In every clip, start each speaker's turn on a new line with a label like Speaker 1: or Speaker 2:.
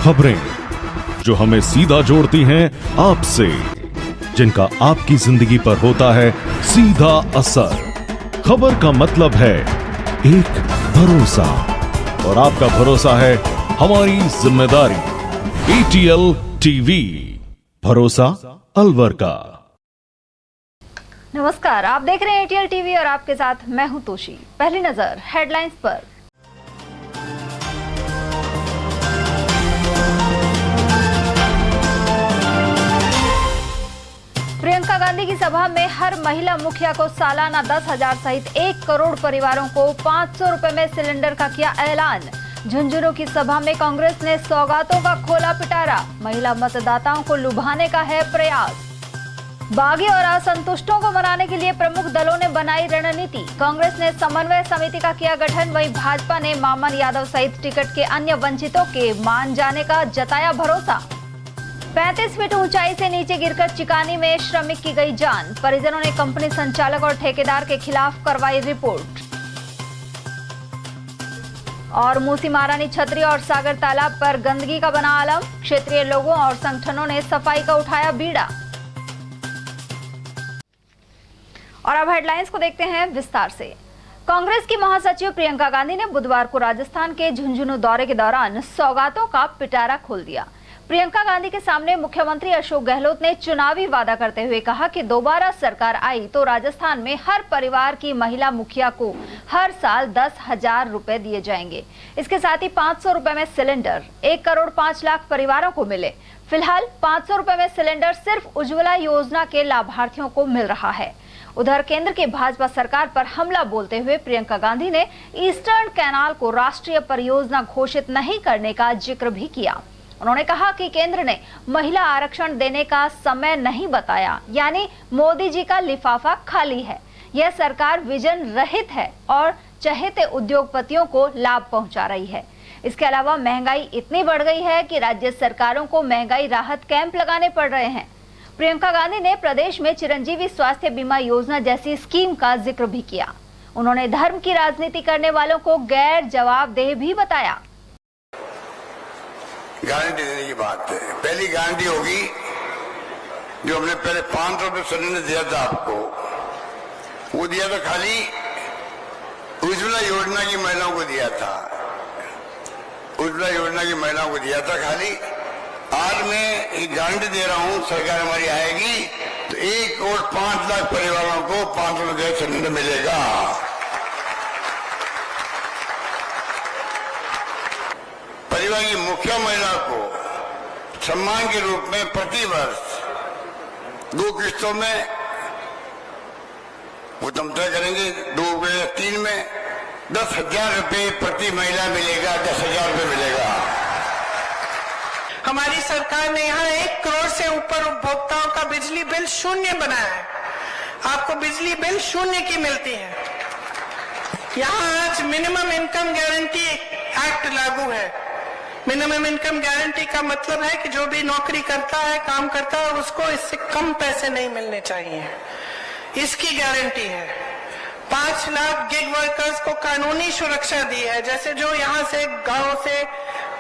Speaker 1: खबरें जो हमें सीधा जोड़ती हैं आपसे, जिनका आपकी जिंदगी पर होता है सीधा असर। खबर का मतलब है एक भरोसा, और आपका भरोसा है हमारी जिम्मेदारी। ATL टीवी, भरोसा अलवर का।
Speaker 2: नमस्कार, आप देख रहे हैं ATL टीवी और आपके साथ मैं हूं तोशी। पहली नजर हेडलाइंस पर। प्रियंका गांधी की सभा में हर महिला मुखिया को सालाना 10,000 सहित 1 करोड़ परिवारों को 500 रुपए में सिलेंडर का किया ऐलान। झुंझुनू की सभा में कांग्रेस ने सौगातों का खोला पिटारा, महिला मतदाताओं को लुभाने का है प्रयास। बागी और असंतुष्टों को मनाने के लिए प्रमुख दलों ने बनाई रणनीति, कांग्रेस ने समन्वय समिति का किया गठन, वहीं भाजपा ने मामन यादव सहित टिकट के अन्य वंचितों के मान जाने का जताया भरोसा। 35 फीट ऊंचाई से नीचे गिरकर चिकानी में श्रमिक की गई जान, परिजनों ने कंपनी संचालक और ठेकेदार के खिलाफ करवाई रिपोर्ट। और मूसी महारानी छतरी और सागर तालाब पर गंदगी का बना आलम, क्षेत्रीय लोगों और संगठनों ने सफाई का उठाया बीड़ा। और अब हेडलाइंस को देखते हैं विस्तार से। कांग्रेस की महासचिव प्रियंका गांधी ने बुधवार को राजस्थान के झुंझुनू दौरे के दौरान सौगातों का पिटारा खोल दिया। प्रियंका गांधी के सामने मुख्यमंत्री अशोक गहलोत ने चुनावी वादा करते हुए कहा कि दोबारा सरकार आई तो राजस्थान में हर परिवार की महिला मुखिया को हर साल 10,000 रुपए दिए जाएंगे। इसके साथ ही 500 रुपए में सिलेंडर 1 करोड़ 5 लाख परिवारों को मिले। फिलहाल 500 रुपए में सिलेंडर सिर्फ उज्ज्वला योजना के लाभार्थियों को मिल रहा है। उधर केंद्र के भाजपा सरकार पर हमला बोलते हुए प्रियंका गांधी ने ईस्टर्न कैनाल को राष्ट्रीय परियोजना घोषित नहीं करने का जिक्र भी किया। उन्होंने कहा कि केंद्र ने महिला आरक्षण देने का समय नहीं बताया, यानी मोदी जी का लिफाफा खाली है। यह सरकार विजन रहित है और चहेते उद्योगपतियों को लाभ पहुंचा रही है। इसके अलावा महंगाई इतनी बढ़ गई है कि राज्य सरकारों को महंगाई राहत कैंप लगाने पड़ रहे हैं। प्रियंका गांधी ने प्रदेश में चिरंजीवी स्वास्थ्य बीमा योजना जैसी स्कीम का जिक्र भी किया। उन्होंने धर्म की राजनीति करने वालों को गैर जवाबदेह भी बताया।
Speaker 3: गारंटी देने की बात है, पहली गारंटी होगी जो हमने पहले 500 रुपये सिलेंडर दिया था आपको, वो दिया था खाली उज्ज्वला योजना की महिलाओं को दिया था, उज्ज्वला योजना की महिलाओं को दिया था खाली। आज मैं एक गारंटी दे रहा हूं, सरकार हमारी आएगी तो 1 करोड़ 5 लाख परिवारों को 500 रुपये सिलेंडर मिलेगा। परिवार की मुखिया महिला को सम्मान के रूप में प्रति वर्ष 2 किस्तों में, वो तुम तय करेंगे 2 या 3 में 10,000 रुपये प्रति महिला मिलेगा, 10,000 रुपये मिलेगा।
Speaker 4: हमारी सरकार ने यहाँ 1 करोड़ से ऊपर उपभोक्ताओं का बिजली बिल शून्य बनाया है। आपको बिजली बिल शून्य की मिलती है। यहाँ आज मिनिमम इनकम गारंटी एक्ट लागू है। मिनिमम इनकम गारंटी का मतलब है कि जो भी नौकरी करता है, काम करता है, उसको इससे कम पैसे नहीं मिलने चाहिए, इसकी गारंटी है। 5 लाख गिग वर्कर्स को कानूनी सुरक्षा दी है। जैसे जो यहाँ से गांव से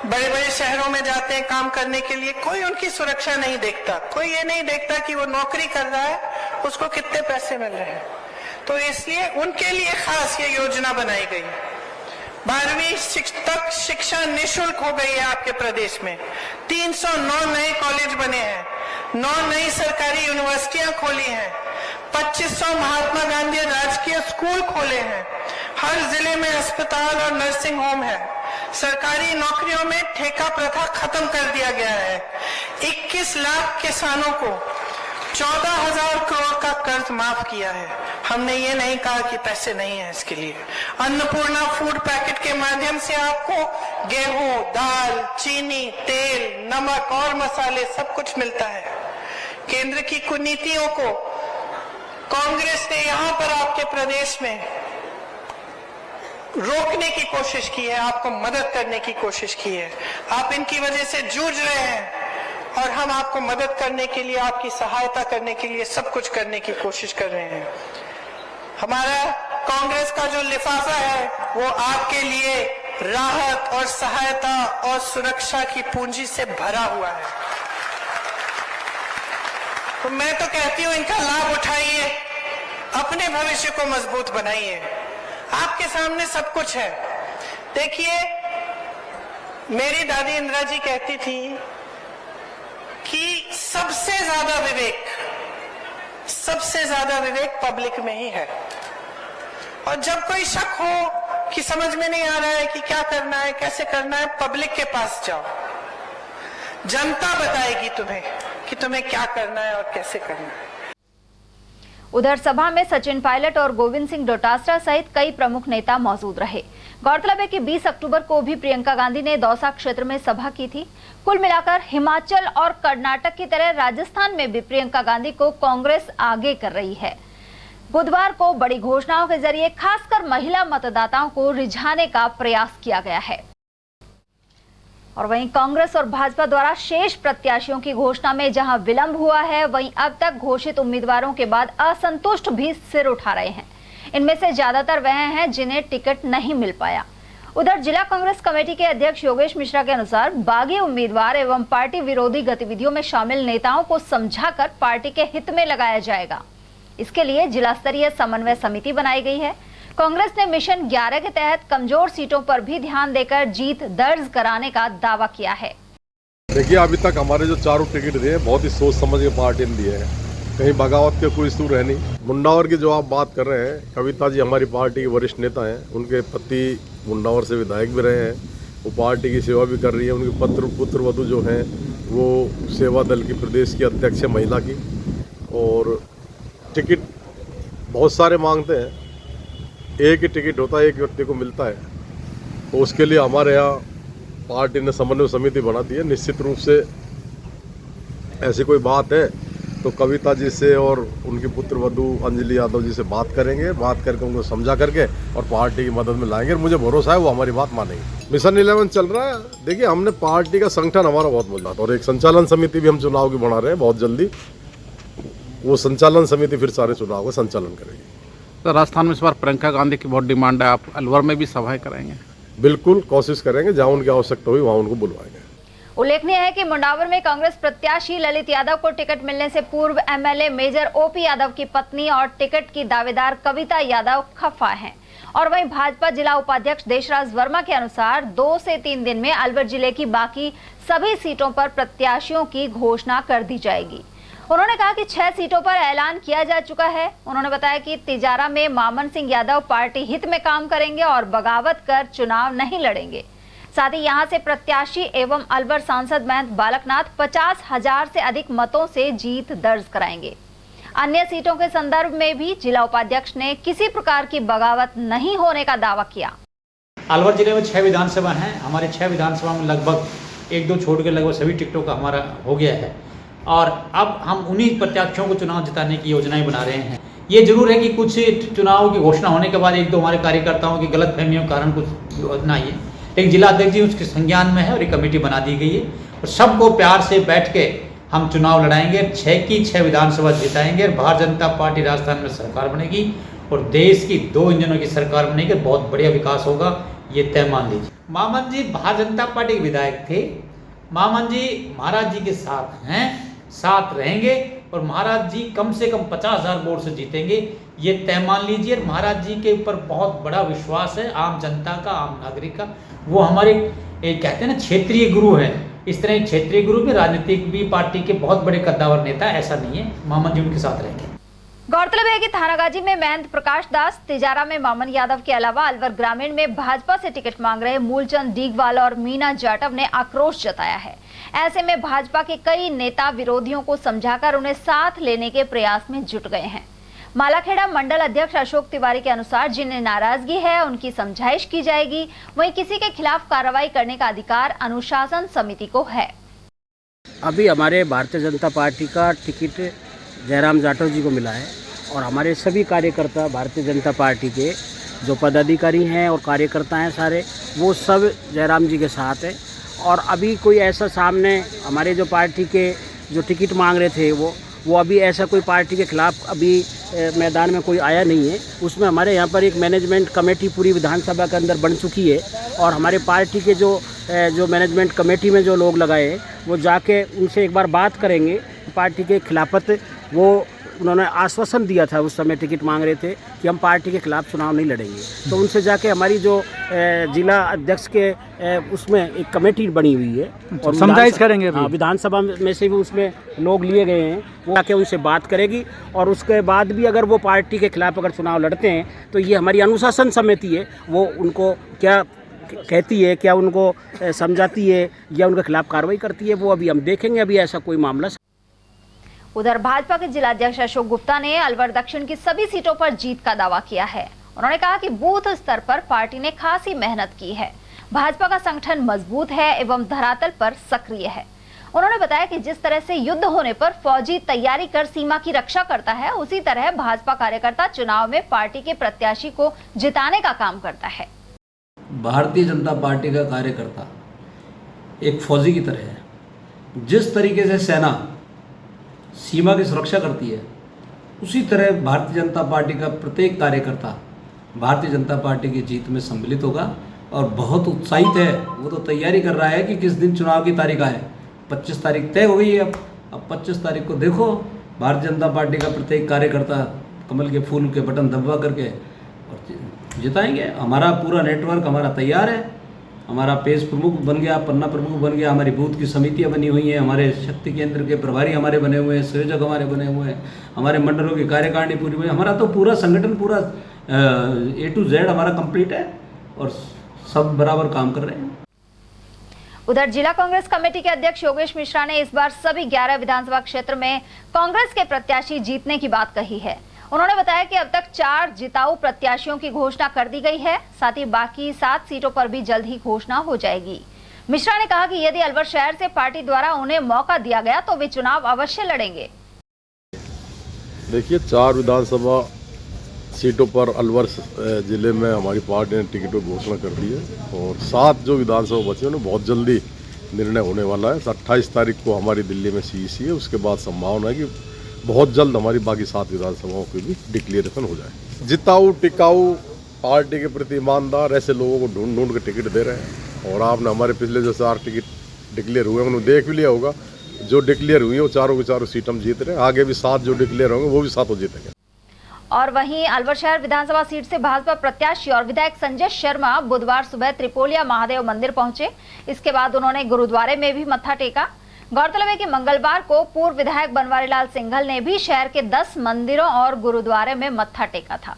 Speaker 4: बड़े बड़े शहरों में जाते हैं काम करने के लिए, कोई उनकी सुरक्षा नहीं देखता, कोई ये नहीं देखता कि वो नौकरी कर रहा है उसको कितने पैसे मिल रहे हैं। तो इसलिए उनके लिए खास ये योजना बनाई गई। 12वीं तक शिक्षा निःशुल्क हो गई है आपके प्रदेश में। 309 नए कॉलेज बने हैं, 9 नई सरकारी यूनिवर्सिटियां खोली हैं, 2500 महात्मा गांधी राजकीय स्कूल खोले हैं, हर जिले में अस्पताल और नर्सिंग होम है, सरकारी नौकरियों में ठेका प्रथा खत्म कर दिया गया है, 21 लाख किसानों को 14,000 करोड़ का कर्ज माफ किया है। हमने ये नहीं कहा कि पैसे नहीं है इसके लिए। अन्नपूर्णा फूड पैकेट के माध्यम से आपको गेहूं, दाल, चीनी, तेल, नमक और मसाले सब कुछ मिलता है। केंद्र की कुनीतियों को कांग्रेस ने यहाँ पर आपके प्रदेश में रोकने की कोशिश की है, आपको मदद करने की कोशिश की है। आप इनकी वजह से जूझ रहे हैं और हम आपको मदद करने के लिए, आपकी सहायता करने के लिए सब कुछ करने की कोशिश कर रहे हैं। हमारा कांग्रेस का जो लिफाफा है वो आपके लिए राहत और सहायता और सुरक्षा की पूंजी से भरा हुआ है। तो मैं तो कहती हूं इनका लाभ उठाइए, अपने भविष्य को मजबूत बनाइए। आपके सामने सब कुछ है। देखिए, मेरी दादी इंदिरा जी कहती थी कि सबसे ज्यादा विवेक पब्लिक में ही है। और जब कोई शक हो कि समझ में नहीं आ रहा है कि क्या करना है, कैसे करना है, पब्लिक के पास जाओ। जनता बताएगी तुम्हें कि तुम्हें क्या करना है और कैसे करना है।
Speaker 2: उधर सभा में सचिन पायलट और गोविंद सिंह डोटासरा सहित कई प्रमुख नेता मौजूद रहे। गौरतलब है कि 20 अक्टूबर को भी प्रियंका गांधी ने दौसा क्षेत्र में सभा की थी। कुल मिलाकर हिमाचल और कर्नाटक की तरह राजस्थान में भी प्रियंका गांधी को कांग्रेस आगे कर रही है। बुधवार को बड़ी घोषणाओं के जरिए खासकर महिला मतदाताओं को रिझाने का प्रयास किया गया है। और वहीं कांग्रेस और भाजपा द्वारा शेष प्रत्याशियों की घोषणा में जहां विलंब हुआ है, वहीं अब तक घोषित उम्मीदवारों के बाद असंतुष्ट भी सिर उठा रहे हैं। इनमें से ज्यादातर वह हैं जिन्हें टिकट नहीं मिल पाया। उधर जिला कांग्रेस कमेटी के अध्यक्ष योगेश मिश्रा के अनुसार बागी उम्मीदवार एवं पार्टी विरोधी गतिविधियों में शामिल नेताओं को समझाकर पार्टी के हित में लगाया जाएगा। इसके लिए जिला स्तरीय समन्वय समिति बनाई गई है। कांग्रेस ने मिशन 11 के तहत कमजोर सीटों पर भी ध्यान देकर जीत दर्ज कराने का दावा किया है।
Speaker 5: देखिए, अभी तक हमारे जो चारों टिकट दिए बहुत ही सोच समझ के पार्टी ने दिए हैं। कहीं बगावत के कोई इशू है नहीं। मुंडावर की जो आप बात कर रहे हैं, कविता जी हमारी पार्टी के वरिष्ठ नेता हैं। उनके पति मुंडावर से विधायक भी रहे हैं, वो पार्टी की सेवा भी कर रही है। उनके पुत्र वधू जो हैं वो सेवा दल की प्रदेश की अध्यक्ष है महिला की। और टिकट बहुत सारे मांगते हैं, एक ही टिकट होता है, एक व्यक्ति को मिलता है। तो उसके लिए हमारे यहाँ पार्टी ने समन्वय समिति बना दी है। निश्चित रूप से ऐसी कोई बात है तो कविता जी से और उनकी पुत्र वधू अंजलि यादव जी से बात करेंगे, बात करके उनको समझा करके और पार्टी की मदद में लाएंगे। और मुझे भरोसा है वो हमारी बात मानेंगे। मिशन 11 चल रहा है। देखिए, हमने पार्टी का संगठन हमारा बहुत मजबूत और एक संचालन समिति भी हम चुनाव की बना रहे हैं। बहुत जल्दी वो संचालन समिति फिर सारे चुनाव का संचालन करेगी।
Speaker 6: तो राजस्थान में इस बार प्रियंका गांधी की बहुत डिमांड है, आप अलवर में भी सभाएं कराएंगे?
Speaker 5: बिल्कुल कोशिश करेंगे, जहां उनकी आवश्यकता हुई वहां उनको बुलवाएंगे।
Speaker 2: उल्लेखनीय है कि मुंडावर में कांग्रेस प्रत्याशी ललित यादव को टिकट मिलने से पूर्व एमएलए मेजर ओपी यादव की पत्नी और टिकट की दावेदार कविता यादव खफा हैं। और वहीं भाजपा जिला उपाध्यक्ष देशराज वर्मा के अनुसार 2 से 3 दिन में अलवर जिले की बाकी सभी सीटों पर प्रत्याशियों की घोषणा कर दी जाएगी। उन्होंने कहा कि 6 सीटों पर ऐलान किया जा चुका है। उन्होंने बताया कि तिजारा में मामन सिंह यादव पार्टी हित में काम करेंगे और बगावत कर चुनाव नहीं लड़ेंगे। साथ ही यहां से प्रत्याशी एवं अलवर सांसद महंत बालकनाथ 50,000 से अधिक मतों से जीत दर्ज कराएंगे। अन्य सीटों के संदर्भ में भी जिला उपाध्यक्ष ने किसी प्रकार की बगावत नहीं होने का दावा किया।
Speaker 7: अलवर जिले में 6 विधानसभा हैं। हमारे 6 विधानसभा में लगभग 1-2 छोड़ के लगभग सभी टिकटों का हमारा हो गया है और अब हम उन्हीं प्रत्याशियों को चुनाव जिताने की योजनाएं बना रहे हैं। ये जरूर है कि कुछ चुनाव की घोषणा होने के बाद 1-2 हमारे कार्यकर्ताओं की गलतफहमियों के कारण कुछ ना ही, लेकिन जिला अध्यक्ष जी उसके संज्ञान में है और एक कमेटी बना दी गई है और सबको प्यार से बैठ के हम चुनाव लड़ाएंगे। 6 की 6 विधानसभा जिताएंगे और भारतीय जनता पार्टी राजस्थान में सरकार बनेगी और देश की 2 इंजनों की सरकार बनेगी। बहुत बढ़िया विकास होगा, ये तय मान लीजिए। मामन जी भारतीय जनता पार्टी के विधायक थे। मामन जी महाराज जी के साथ हैं, साथ रहेंगे और महाराज जी कम से कम 50,000 वोट से जीतेंगे, ये तय मान लीजिए। महाराज जी के ऊपर बहुत बड़ा विश्वास है आम जनता का, आम नागरिक का। वो हमारे कहते हैं ना क्षेत्रीय गुरु हैं। इस तरह क्षेत्रीय गुरु भी, राजनीतिक भी, पार्टी के बहुत बड़े कद्दावर नेता, ऐसा नहीं है। मामन जी उनके साथ रहेंगे।
Speaker 2: गौरतलब है कि थानागाजी में महंत प्रकाश दास, तिजारा में मामन यादव के अलावा अलवर ग्रामीण में भाजपा से टिकट मांग रहे मूलचंद डीगवाल और मीना जाटव ने आक्रोश जताया है। ऐसे में भाजपा के कई नेता विरोधियों को समझाकर उन्हें साथ लेने के प्रयास में जुट गए हैं। मालाखेड़ा मंडल अध्यक्ष अशोक तिवारी के अनुसार जिन्हें नाराजगी है उनकी समझाइश की जाएगी, वहीं किसी के खिलाफ कार्रवाई करने का अधिकार अनुशासन समिति को है।
Speaker 8: अभी हमारे भारतीय जनता पार्टी का टिकट जयराम जाटव जी को मिला है और हमारे सभी कार्यकर्ता भारतीय जनता पार्टी के जो पदाधिकारी हैं और कार्यकर्ता हैं सारे, वो सब जयराम जी के साथ हैं। और अभी कोई ऐसा सामने हमारे जो पार्टी के जो टिकट मांग रहे थे वो अभी ऐसा कोई पार्टी के खिलाफ अभी मैदान में कोई आया नहीं है। उसमें हमारे यहाँ पर एक मैनेजमेंट कमेटी पूरी विधानसभा के अंदर बन चुकी है और हमारे पार्टी के जो मैनेजमेंट कमेटी में जो लोग लगाए हैं वो जाके उनसे एक बार बात करेंगे। पार्टी के खिलाफत वो उन्होंने आश्वासन दिया था, उस समय टिकट मांग रहे थे कि हम पार्टी के खिलाफ चुनाव नहीं लड़ेंगे, तो उनसे जाके हमारी जो जिला अध्यक्ष के उसमें एक कमेटी बनी हुई है और समझाइश करेंगे। विधानसभा में से भी उसमें लोग लिए गए हैं, वो आके उनसे बात करेगी और उसके बाद भी अगर वो पार्टी के खिलाफ अगर चुनाव लड़ते हैं तो ये हमारी अनुशासन समिति है, वो उनको क्या कहती है, क्या उनको समझाती है या उनके खिलाफ कार्रवाई करती है, वो अभी हम देखेंगे। अभी ऐसा कोई मामला।
Speaker 2: उधर भाजपा के जिलाध्यक्ष अशोक गुप्ता ने अलवर दक्षिण की सभी सीटों पर जीत का दावा किया है। उन्होंने कहा कि बूथ स्तर पर पार्टी ने खासी मेहनत की है, भाजपा का संगठन मजबूत है एवं धरातल पर सक्रिय है। उन्होंने बताया कि जिस तरह से युद्ध होने पर फौजी तैयारी कर सीमा की रक्षा करता है, उसी तरह भाजपा कार्यकर्ता चुनाव में पार्टी के प्रत्याशी को जिताने का काम करता है।
Speaker 9: भारतीय जनता पार्टी का कार्यकर्ता एक फौजी की तरह है। जिस तरीके से सेना सीमा की सुरक्षा करती है, उसी तरह भारतीय जनता पार्टी का प्रत्येक कार्यकर्ता भारतीय जनता पार्टी की जीत में सम्मिलित होगा और बहुत उत्साहित है। वो तो तैयारी कर रहा है कि किस दिन चुनाव की तारीख आए। 25 तारीख तय हो गई है। अब 25 तारीख को देखो, भारतीय जनता पार्टी का प्रत्येक कार्यकर्ता कमल के फूल के बटन दबा करके और जिताएंगे। हमारा पूरा नेटवर्क हमारा तैयार है। हमारा पेज प्रमुख बन गया, पन्ना प्रमुख बन गया, हमारी बूथ की समितियां बनी हुई हैं, हमारे शक्ति केंद्र के प्रभारी हमारे बने हुए हैं, संयोजक हमारे बने हुए हैं, हमारे मंडलों की कार्यकारिणी पूरी हुई है। हमारा तो पूरा संगठन पूरा A to Z हमारा कंप्लीट है और सब बराबर काम कर रहे हैं।
Speaker 2: उधर जिला कांग्रेस कमेटी के अध्यक्ष योगेश मिश्रा ने इस बार सभी 11 विधानसभा क्षेत्र में कांग्रेस के प्रत्याशी जीतने की बात कही है। उन्होंने बताया कि अब तक 4 जिताऊ प्रत्याशियों की घोषणा कर दी गई है, साथ ही बाकी 7 सीटों पर भी जल्द ही घोषणा हो जाएगी। मिश्रा ने कहा कि यदि अलवर शहर से पार्टी द्वारा उन्हें मौका दिया गया तो वे चुनाव अवश्य लड़ेंगे।
Speaker 5: देखिए, 4 विधानसभा सीटों पर अलवर जिले में हमारी पार्टी ने टिकटों की घोषणा कर दी है और 7 जो विधानसभा बची उन्हें बहुत जल्दी निर्णय होने वाला है। 28 तारीख को हमारी दिल्ली में CEC है, उसके बाद संभावना है कि बहुत जल्द हमारी बाकी 7 विधानसभाओं की भी डिक्लेरेशन हो जाए। जिताऊ टिकाऊ पार्टी के प्रति ईमानदार ऐसे लोगों को ढूंढ ढूंढ के टिकट दे रहे हैं और आपने हमारे पिछले जो 4 टिकट डिक्लेयर हुए उन्होंने देख भी लिया होगा। जो डिक्लेयर हुई है वो चारों की चारों सीट हम जीत रहे हैं। आगे भी 7 जो डिक्लेयर होंगे वो भी 7 जीतेंगे।
Speaker 2: और वहीं अलवर शहर विधानसभा सीट से भाजपा प्रत्याशी और विधायक संजय शर्मा बुधवार सुबह त्रिपोलिया महादेव मंदिर पहुंचे। इसके बाद उन्होंने गुरुद्वारे में भी मत्था टेका। गौरतलब है कि मंगलवार को पूर्व विधायक बनवारीलाल सिंघल ने भी शहर के 10 मंदिरों और गुरुद्वारे में मत्था टेका था।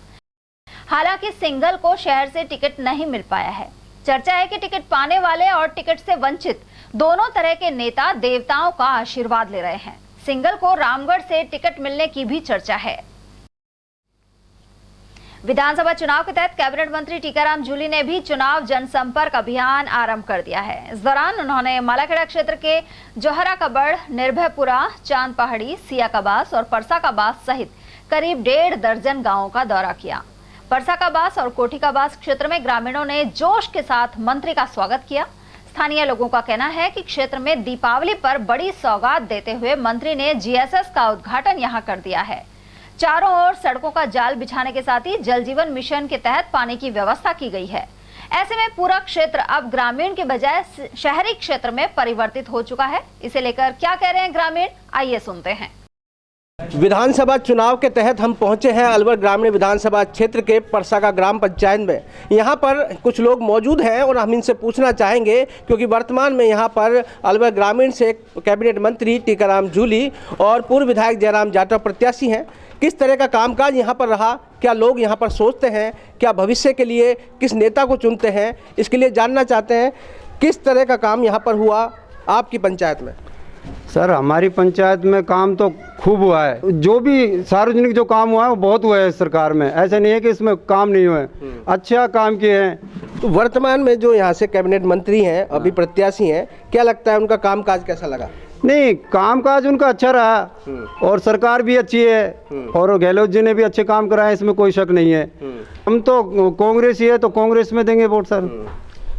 Speaker 2: हालांकि सिंघल को शहर से टिकट नहीं मिल पाया है। चर्चा है कि टिकट पाने वाले और टिकट से वंचित दोनों तरह के नेता देवताओं का आशीर्वाद ले रहे हैं। सिंघल को रामगढ़ से टिकट मिलने की भी चर्चा है। विधानसभा चुनाव के तहत कैबिनेट मंत्री टीकाराम जूली ने भी चुनाव जनसंपर्क अभियान आरंभ कर दिया है। इस दौरान उन्होंने मालाखेड़ा क्षेत्र के जोहरा कबड़, निर्भयपुरा, चांद पहाड़ी, सिया कबास और परसा कबास सहित करीब 1.5 दर्जन गांवों का दौरा किया। परसा कबास और कोठी कबास क्षेत्र में ग्रामीणों ने जोश के साथ मंत्री का स्वागत किया। स्थानीय लोगों का कहना है कि क्षेत्र में दीपावली पर बड़ी सौगात देते हुए मंत्री ने GSS का उद्घाटन यहां कर दिया है। चारों ओर सड़कों का जाल बिछाने के साथ ही जल जीवन मिशन के तहत पानी की व्यवस्था की गई है। ऐसे में पूरा क्षेत्र अब ग्रामीण के बजाय शहरी क्षेत्र में परिवर्तित हो चुका है। इसे लेकर क्या कह रहे हैं ग्रामीण, आइए सुनते हैं।
Speaker 10: विधानसभा चुनाव के तहत हम पहुंचे हैं अलवर ग्रामीण विधानसभा क्षेत्र के परसा का ग्राम पंचायत में। यहाँ पर कुछ लोग मौजूद हैं और हम इनसे पूछना चाहेंगे, क्योंकि वर्तमान में यहाँ पर अलवर ग्रामीण से कैबिनेट मंत्री टीकाराम जूली और पूर्व विधायक जयराम जाटव प्रत्याशी हैं। किस तरह का कामकाज यहाँ पर रहा, क्या लोग यहाँ पर सोचते हैं, क्या भविष्य के लिए किस नेता को चुनते हैं, इसके लिए जानना चाहते हैं। किस तरह का काम यहाँ पर हुआ आपकी पंचायत में?
Speaker 11: सर, हमारी पंचायत में काम तो खूब हुआ है। जो भी सार्वजनिक जो काम हुआ है वो बहुत हुआ है सरकार में। ऐसा नहीं है कि इसमें काम नहीं हुए, अच्छा काम किए हैं।
Speaker 10: तो वर्तमान में जो यहाँ से कैबिनेट मंत्री हैं, अभी प्रत्याशी हैं, क्या लगता है उनका कामकाज कैसा लगा?
Speaker 11: नहीं, कामकाज उनका अच्छा रहा और सरकार भी अच्छी है और गहलोत जी ने भी अच्छे काम कराए, इसमें कोई शक नहीं है। हम तो कांग्रेस ही है तो कांग्रेस में देंगे वोट सर।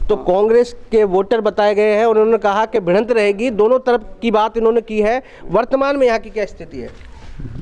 Speaker 10: तो कांग्रेस के वोटर बताए गए हैं और उन्होंने कहा कि भिड़ंत रहेगी, दोनों तरफ की बात इन्होंने की है। वर्तमान में यहाँ की क्या स्थिति है?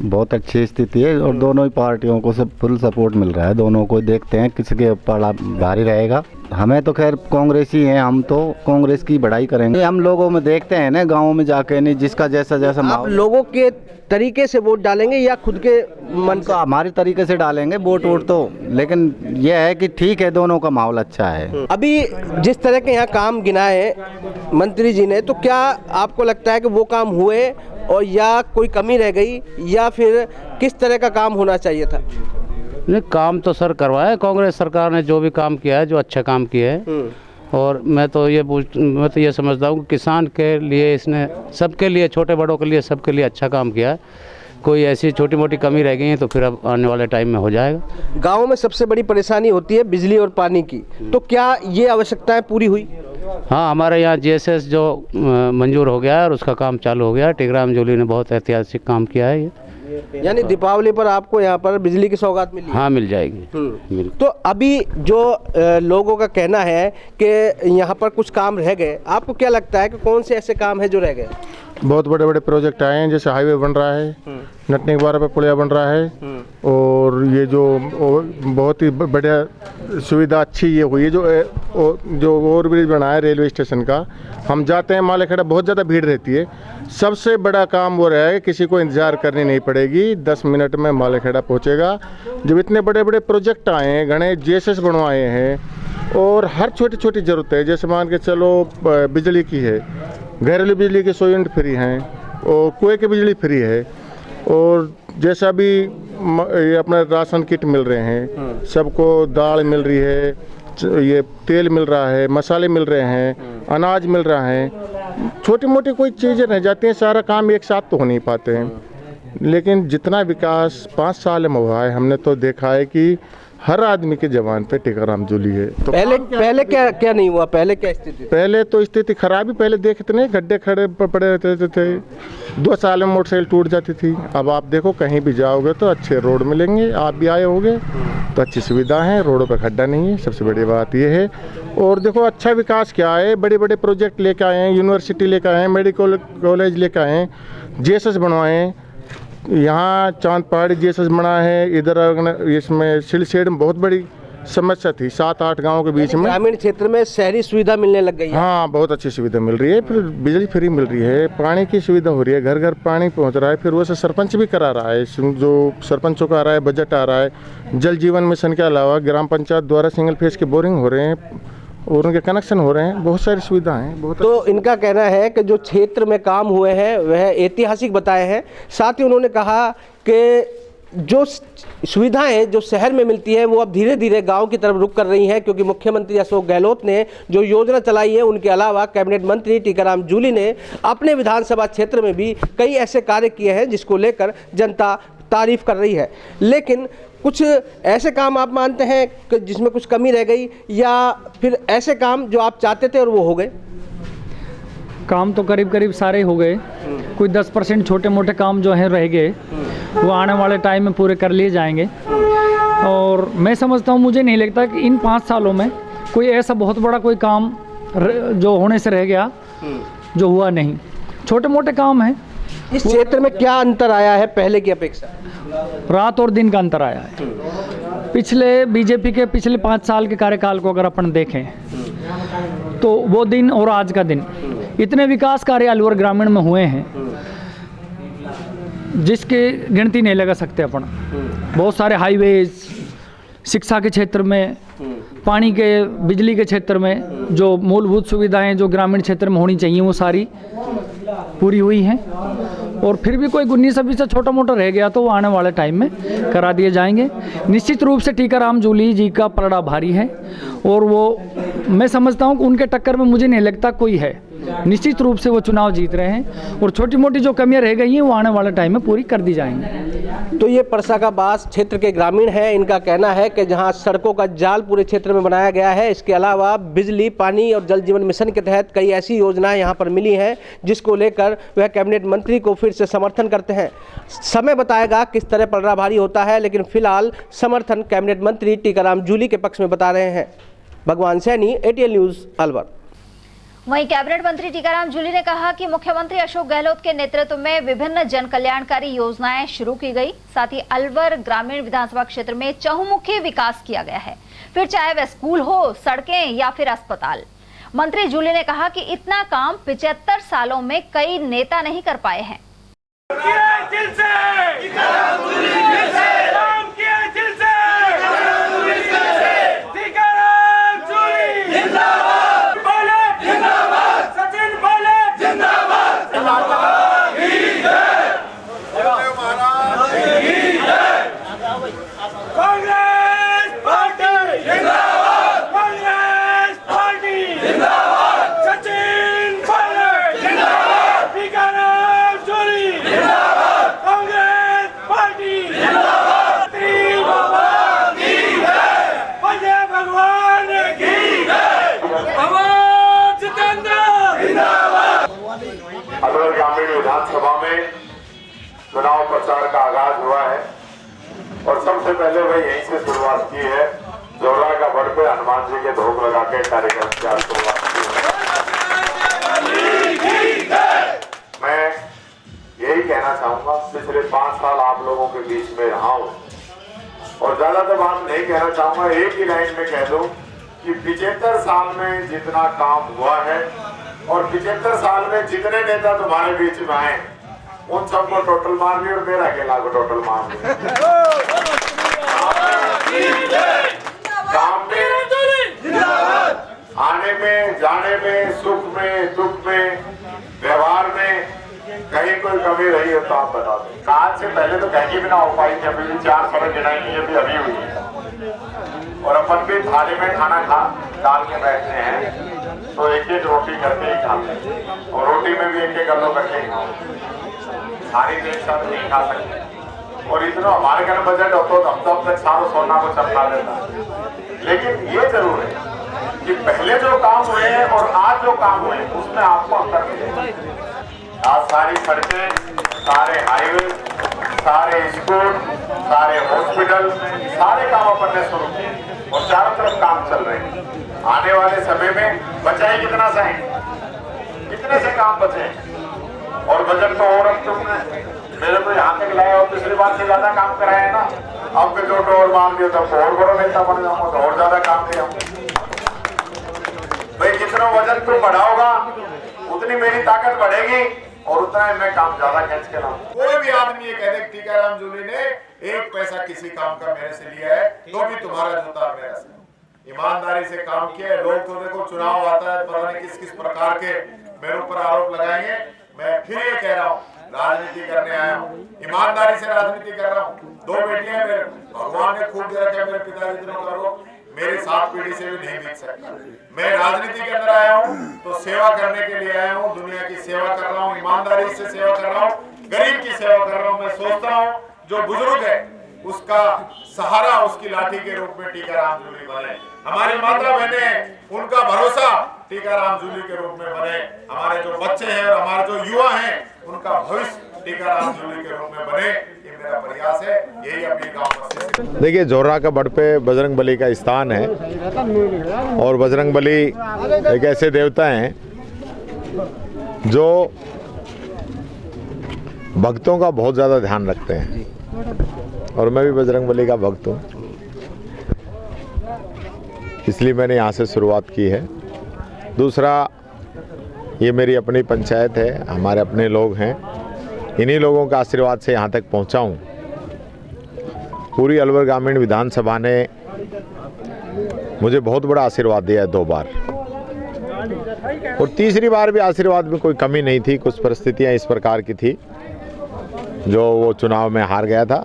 Speaker 12: बहुत अच्छी स्थिति है और दोनों ही पार्टियों को सब फुल सपोर्ट मिल रहा है। दोनों को देखते हैं किसके ऊपर भारी रहेगा। हमें तो खैर कांग्रेस ही है, हम तो कांग्रेस की बढ़ाई करेंगे। हम लोगों में देखते हैं ना, गाँव में जाके नहीं, जिसका जैसा जैसा
Speaker 10: आप लोगों के तरीके से वोट डालेंगे या खुद के मन
Speaker 12: का? हमारे तरीके से डालेंगे वोट तो, लेकिन यह है कि ठीक है, दोनों का माहौल अच्छा है।
Speaker 10: अभी जिस तरह के यहाँ काम गिनाए मंत्री जी ने, तो क्या आपको लगता है कि वो काम हुए और या कोई कमी रह गई, या फिर किस तरह का काम होना चाहिए था?
Speaker 8: नहीं, काम तो सर करवाया कांग्रेस सरकार ने, जो भी काम किया है, जो अच्छा काम किया है। और मैं तो ये समझता हूँ कि किसान के लिए इसने, सबके लिए, छोटे बड़ों के लिए, सबके लिए अच्छा काम किया है। कोई ऐसी छोटी मोटी कमी रह गई है तो फिर अब आने वाले टाइम में हो जाएगा।
Speaker 10: गाँव में सबसे बड़ी परेशानी होती है बिजली और पानी की, तो क्या ये आवश्यकताएं पूरी हुई?
Speaker 8: हाँ, हमारे यहाँ GSS जो मंजूर हो गया है और उसका काम चालू हो गया है। टीकराम जूली ने बहुत ऐतिहासिक काम किया है ये।
Speaker 10: यानी दीपावली पर आपको यहाँ पर बिजली की सौगात मिली?
Speaker 8: हाँ, मिल जाएगी।
Speaker 10: तो अभी जो लोगों का कहना है कि यहाँ पर कुछ काम रह गए, आपको क्या लगता है कि कौन से ऐसे काम है जो रह गए?
Speaker 13: बहुत बड़े बड़े प्रोजेक्ट आए हैं, जैसे हाईवे बन रहा है, नटनी के बारे पे पुलिया बन रहा है, और ये जो बहुत ही बढ़िया सुविधा अच्छी ये हुई है, जो ओवरब्रिज बना है रेलवे स्टेशन का। हम जाते हैं मालेखेड़ा, बहुत ज़्यादा भीड़ रहती है। सबसे बड़ा काम वो रहा है, किसी को इंतज़ार करनी नहीं पड़ेगी, 10 मिनट में मालेखेड़ा पहुँचेगा। जब इतने बड़े बड़े प्रोजेक्ट आए हैं, घने GSS बनवाए हैं, और हर छोटी छोटी ज़रूरत है, जैसे मान के चलो बिजली की है, घरेलू बिजली के 100 यूनिट फ्री हैं, और कुएँ की बिजली फ्री है, और जैसा भी ये अपना राशन किट मिल रहे हैं, सबको दाल मिल रही है, ये तेल मिल रहा है, मसाले मिल रहे हैं, अनाज मिल रहा है। छोटी मोटी कोई चीज़ें रह जाती हैं, सारा काम एक साथ तो हो नहीं पाते हैं। लेकिन जितना विकास 5 साल में हुआ है, हमने तो देखा है कि हर आदमी के जवान पे टीकाराम जूली है। तो
Speaker 10: पहले क्या नहीं हुआ? पहले क्या स्थिति?
Speaker 13: पहले तो स्थिति खराब ही, पहले देखते नहीं, गड्ढे खड़े पड़े रहते थे, 2 साल में मोटरसाइकिल टूट जाती थी। अब आप देखो, कहीं भी जाओगे तो अच्छे रोड मिलेंगे। आप भी आए होगे तो अच्छी सुविधा है, रोडों पे खड्डा नहीं है, सबसे बड़ी बात ये है। और देखो अच्छा विकास क्या है, बड़े बड़े प्रोजेक्ट लेके आए हैं, यूनिवर्सिटी लेके आए हैं, मेडिकल कॉलेज लेके आए हैं, GSS बनवाए हैं। यहाँ चांद पहाड़ी GSS बना है, इधर इसमें सिलसेड़ में बहुत बड़ी समस्या थी, 7-8 गाँव के बीच में।
Speaker 10: ग्रामीण क्षेत्र में शहरी सुविधा मिलने लग गई है।
Speaker 13: हाँ, बहुत अच्छी सुविधा मिल रही है, फिर बिजली फ्री मिल रही है, पानी की सुविधा हो रही है, घर घर पानी पहुँच रहा है। फिर वैसे सरपंच भी करा रहा है, जो सरपंचों का आ रहा है, बजट आ रहा है। जल जीवन मिशन के अलावा ग्राम पंचायत द्वारा सिंगल फेज के बोरिंग हो रहे हैं और उनके कनेक्शन हो रहे हैं, बहुत सारी सुविधाएं बहुत।
Speaker 10: तो इनका कहना है कि जो क्षेत्र में काम हुए हैं वह ऐतिहासिक बताए हैं। साथ ही उन्होंने कहा कि जो सुविधाएं जो शहर में मिलती है वो अब धीरे धीरे गांव की तरफ रुख कर रही हैं, क्योंकि मुख्यमंत्री अशोक गहलोत ने जो योजना चलाई है, उनके अलावा कैबिनेट मंत्री टीकाराम जूली ने अपने विधानसभा क्षेत्र में भी कई ऐसे कार्य किए हैं जिसको लेकर जनता तारीफ कर रही है। लेकिन कुछ ऐसे काम आप मानते हैं कि जिसमें कुछ कमी रह गई, या फिर ऐसे काम जो आप चाहते थे और वो हो गए?
Speaker 14: काम तो करीब करीब सारे हो गए, कोई 10% छोटे मोटे काम जो हैं रह गए, वो आने वाले टाइम में पूरे कर लिए जाएंगे। और मैं समझता हूँ, मुझे नहीं लगता कि इन 5 सालों में कोई ऐसा बहुत बड़ा कोई काम जो होने से रह गया जो हुआ नहीं। छोटे मोटे काम हैं।
Speaker 10: इस क्षेत्र में क्या अंतर आया है पहले की अपेक्षा?
Speaker 14: रात और दिन का अंतर आया है। पिछले बीजेपी के पिछले 5 साल के कार्यकाल को अगर अपन देखें तो वो दिन और आज का दिन, इतने विकास कार्य अलवर ग्रामीण में हुए हैं जिसकी गिनती नहीं लगा सकते अपन। बहुत सारे हाईवेज, शिक्षा के क्षेत्र में, पानी के, बिजली के क्षेत्र में जो मूलभूत सुविधाएं जो ग्रामीण क्षेत्र में होनी चाहिए वो सारी पूरी हुई हैं। और फिर भी कोई 19-20 से छोटा मोटा रह गया तो वो आने वाले टाइम में करा दिए जाएंगे। निश्चित रूप से टीकाराम जूली जी का पलड़ा भारी है और वो मैं समझता हूँ कि उनके टक्कर में मुझे नहीं लगता कोई है। निश्चित रूप से वो चुनाव जीत रहे हैं और छोटी मोटी जो कमियां रह गई हैं वो आने वाले टाइम में पूरी कर दी जाएंगी।
Speaker 10: तो ये परसाकाबास क्षेत्र के ग्रामीण हैं, इनका कहना है कि जहां सड़कों का जाल पूरे क्षेत्र में बनाया गया है, इसके अलावा बिजली, पानी और जल जीवन मिशन के तहत कई ऐसी योजनाएं यहां पर मिली हैं जिसको लेकर वह कैबिनेट मंत्री को फिर से समर्थन करते हैं। समय बताएगा किस तरह पलड़ा भारी होता है, लेकिन फिलहाल समर्थन कैबिनेट मंत्री टीकाराम जूली के पक्ष में बता रहे हैं। भगवान सैनी, ATL न्यूज़, अलवर।
Speaker 2: वहीं कैबिनेट मंत्री टीकाराम जूली ने कहा कि मुख्यमंत्री अशोक गहलोत के नेतृत्व में विभिन्न जन कल्याणकारी योजनाएं शुरू की गई। साथ ही अलवर ग्रामीण विधानसभा क्षेत्र में चहुमुखी विकास किया गया है, फिर चाहे वह स्कूल हो, सड़कें या फिर अस्पताल। मंत्री जूली ने कहा कि इतना काम 75 सालों में कई नेता नहीं कर पाए हैं।
Speaker 15: अलवर ग्रामीण विधानसभा में चुनाव प्रचार का आगाज हुआ है और सबसे पहले मैं यहीं से शुरुआत की है। जोरा का बढ़ पे हनुमान जी के धोख लगा के कार्यक्रम की शुरुआत की है। मैं यही कहना चाहूंगा, पिछले 5 साल आप लोगों के बीच में रहा हूं और ज्यादा तो बात नहीं कहना चाहूंगा, एक ही लाइन में कह दूं कि 75 साल में जितना काम हुआ है और 75 साल में जितने नेता तुम्हारे बीच में आए उन सबको टोटल मार ली और मेरा अकेला को टोटल मार ली। काम में, आने में, जाने में, सुख में, दुख में, व्यवहार में कहीं कोई कमी रही हो तो आप बता दो। आज से पहले तो कहीं भी ना हो पाई थी, अभी भी 4 सड़क गिनाएंगे, ये भी अभी हुई है। और अपन भी थाली में खाना डाल के बैठते हैं तो एक रोटी करके ही खाते हैं और रोटी में भी एक आलू करके ही खाओ, सारी देर साथ नहीं खा सकते। और इतना हमारे घर बजट हो तो हम तो अब तक सारों सोना को चपका देता। लेकिन ये जरूर है कि पहले जो काम हुए हैं और आज जो काम हुए उसमें आपको अंतर मिलेगा। आज सारी सड़कें, सारे हाईवे, सारे स्कूल, सारे हॉस्पिटल, सारे काम अपन ने शुरू किए और चारों तरफ काम चल रहे हैं। आने वाले समय में बचाए कितना से, कितने से काम बचे और बजट तो और अब तुमने मेरे को यहाँ तक लाया और पिछली बार से ज्यादा काम कराया है ना। अब के जो और मान दिया तो और बड़ा नेता बन जाऊंगा तो और ज्यादा काम किया। भाई जितना वजन तुम बढ़ाओगा उतनी मेरी ताकत बढ़ेगी और उतना ही मैं काम ज्यादा खींच के लाऊं। कोई भी आदमी ये कह दे टीकाराम जूली ने 1 पैसा किसी काम का मेरे से लिया है तो भी तुम्हारा जूता मेरा से। ईमानदारी से काम किया है। लोग तो देखो चुनाव आता है पता नहीं किस किस प्रकार के मेरे ऊपर आरोप लगाएंगे। मैं फिर ये कह रहा हूँ, राजनीति करने आया हूँ, ईमानदारी से राजनीति कर रहा हूँ। 2 बेटियां मेरे, भगवान ने खूब दे रखा है, मेरे पिताजी जितना करो मेरे 7 पीढ़ी से भी नहीं बीत सकता। मैं राजनीति के अंदर आया हूँ तो सेवा करने के लिए आया हूँ, दुनिया की सेवा कर रहा हूँ, ईमानदारी से सेवा कर रहा हूँ, गरीब की सेवा कर रहा हूँ। मैं सोचता हूँ जो बुजुर्ग है उसका सहारा उसकी लाठी के रूप में टीकाराम जूली बने। हमारी माता बहने उनका भरोसा टीकाराम जूली के रूप में बने। हमारे जो बच्चे हैं और हमारे जो युवा हैं उनका भविष्य टीकाराम जूली के रूप में बने, ये मेरा प्रयास है। यही अपनी गांव से। देखिए, जोरा का बढ़ पे बजरंगबली का स्थान है और बजरंगबली एक ऐसे देवता हैं जो भक्तों का बहुत ज्यादा ध्यान रखते हैं और मैं भी बजरंगबली का भक्त हूँ, इसलिए मैंने यहाँ से शुरुआत की है। दूसरा, ये मेरी अपनी पंचायत है, हमारे अपने लोग हैं, इन्हीं लोगों के आशीर्वाद से यहाँ तक पहुँचा हूँ। पूरी अलवर ग्रामीण विधानसभा ने मुझे बहुत बड़ा आशीर्वाद दिया है 2 बार और तीसरी बार भी आशीर्वाद में कोई कमी नहीं थी। कुछ परिस्थितियाँ इस प्रकार की थी जो वो चुनाव में हार गया था,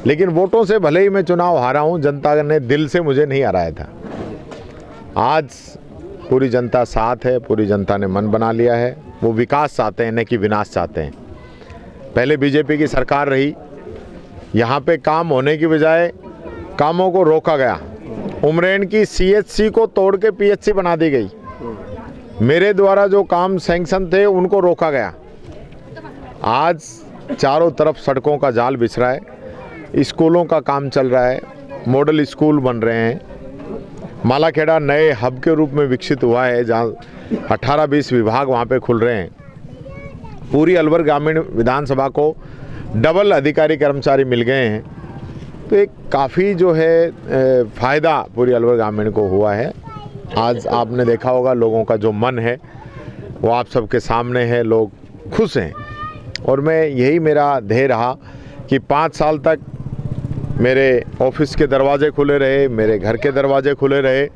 Speaker 15: लेकिन वोटों से भले ही मैं चुनाव हारा हूँ, जनता ने दिल से मुझे नहीं हराया था। आज पूरी जनता साथ है, पूरी जनता ने मन बना लिया है, वो विकास चाहते हैं न कि विनाश चाहते हैं। पहले बीजेपी की सरकार रही, यहाँ पे काम होने की बजाय कामों को रोका गया। उमरेन की CHC को तोड़ के PHC बना दी गई। मेरे द्वारा जो काम सैंक्शन थे उनको रोका गया। आज चारों तरफ सड़कों का जाल बिछ रहा है, स्कूलों का काम चल रहा है, मॉडल स्कूल बन रहे हैं मालाखेड़ा नए हब के रूप में विकसित हुआ है, जहाँ 18-20 विभाग वहाँ पे खुल रहे हैं। पूरी अलवर ग्रामीण विधानसभा को डबल अधिकारी कर्मचारी मिल गए हैं, तो एक काफ़ी जो है फ़ायदा पूरी अलवर ग्रामीण को हुआ है। आज आपने देखा होगा लोगों का जो मन है वो आप सबके सामने है, लोग खुश हैं। और मैं यही मेरा ध्येय रहा कि 5 साल तक मेरे ऑफिस के दरवाजे खुले रहे, मेरे घर के दरवाजे खुले रहे,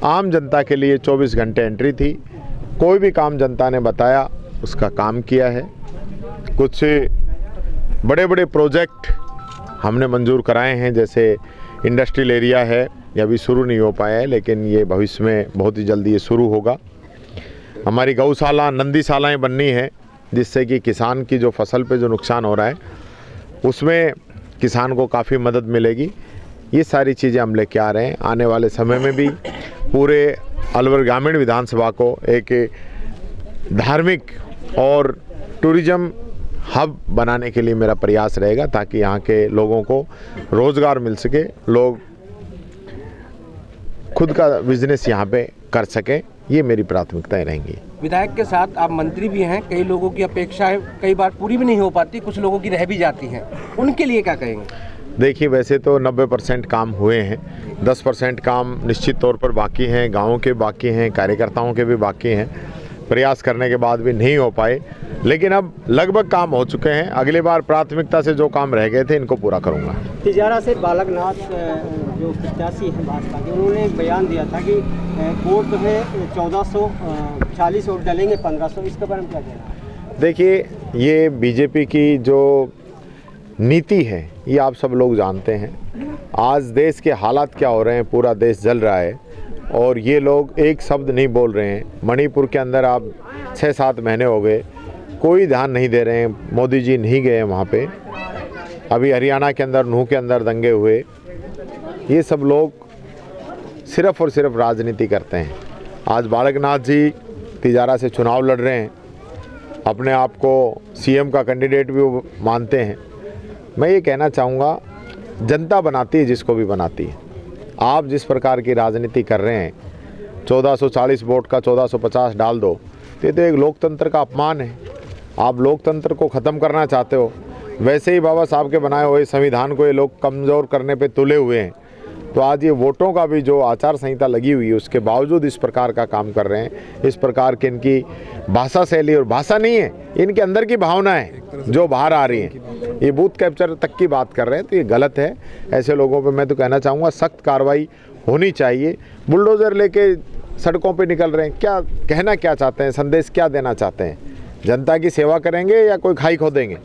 Speaker 15: आम जनता के लिए 24 घंटे एंट्री थी। कोई भी काम जनता ने बताया उसका काम किया है। कुछ बड़े बड़े प्रोजेक्ट हमने मंजूर कराए हैं, जैसे इंडस्ट्रियल एरिया है, ये अभी शुरू नहीं हो पाया है, लेकिन ये भविष्य में बहुत ही जल्दी ये शुरू होगा। हमारी गौशाला, नंदीशालाएँ बननी है, जिससे कि किसान की जो फसल पे जो नुकसान हो रहा है उसमें किसान को काफ़ी मदद मिलेगी। ये सारी चीज़ें हम लेके आ रहे हैं। आने वाले समय में भी पूरे अलवर ग्रामीण विधानसभा को एक धार्मिक और टूरिज्म हब बनाने के लिए मेरा प्रयास रहेगा, ताकि यहाँ के लोगों को रोज़गार मिल सके, लोग खुद का बिजनेस यहाँ पे कर सकें। ये मेरी प्राथमिकताएं रहेंगी।
Speaker 10: विधायक के साथ आप मंत्री भी हैं, कई लोगों की अपेक्षाएं कई बार पूरी भी नहीं हो पाती, कुछ लोगों की रह भी जाती हैं, उनके लिए क्या कहेंगे?
Speaker 15: देखिए, वैसे तो 90% काम हुए हैं, 10% काम निश्चित तौर पर बाकी हैं, गाँवों के बाकी हैं, कार्यकर्ताओं के भी बाकी हैं, प्रयास करने के बाद भी नहीं हो पाए, लेकिन अब लगभग काम हो चुके हैं। अगली बार प्राथमिकता से जो काम रह गए थे इनको पूरा करूँगा।
Speaker 8: तिजारा से बालकनाथ जो प्रत्याशी हैं भाजपा के, उन्होंने एक बयान दिया था कि वोट है 1440 वोट डालेंगे 1500, इसके बारे में क्या कहना?
Speaker 15: देखिए, ये बीजेपी की जो नीति है ये आप सब लोग जानते हैं। आज देश के हालात क्या हो रहे हैं, पूरा देश जल रहा है और ये लोग एक शब्द नहीं बोल रहे हैं। मणिपुर के अंदर आप 6-7 महीने हो गए, कोई ध्यान नहीं दे रहे हैं, मोदी जी नहीं गए वहाँ पे। अभी हरियाणा के अंदर, नूह के अंदर दंगे हुए। ये सब लोग सिर्फ और सिर्फ राजनीति करते हैं। आज बालकनाथ जी तिजारा से चुनाव लड़ रहे हैं, अपने आप को सीएम का कैंडिडेट भी वो मानते हैं। मैं ये कहना चाहूँगा, जनता बनाती है जिसको भी बनाती है। आप जिस प्रकार की राजनीति कर रहे हैं, 1440 वोट का 1450 डाल दो, तो ये तो एक लोकतंत्र का अपमान है। आप लोकतंत्र को ख़त्म करना चाहते हो। वैसे ही बाबा साहब के बनाए हुए संविधान को ये लोग कमज़ोर करने पे तुले हुए हैं। तो आज ये वोटों का भी जो आचार संहिता लगी हुई है, उसके बावजूद इस प्रकार का काम कर रहे हैं। इस प्रकार की इनकी भाषा शैली, और भाषा नहीं है, इनके अंदर की भावना है जो बाहर आ रही हैं। ये बूथ कैप्चर तक की बात कर रहे हैं, तो ये गलत है। ऐसे लोगों पे मैं तो कहना चाहूँगा सख्त कार्रवाई होनी चाहिए। बुलडोज़र लेके सड़कों पे निकल रहे हैं, क्या कहना क्या चाहते हैं, संदेश क्या देना चाहते हैं? जनता की सेवा करेंगे या कोई खाई खोदेंगे?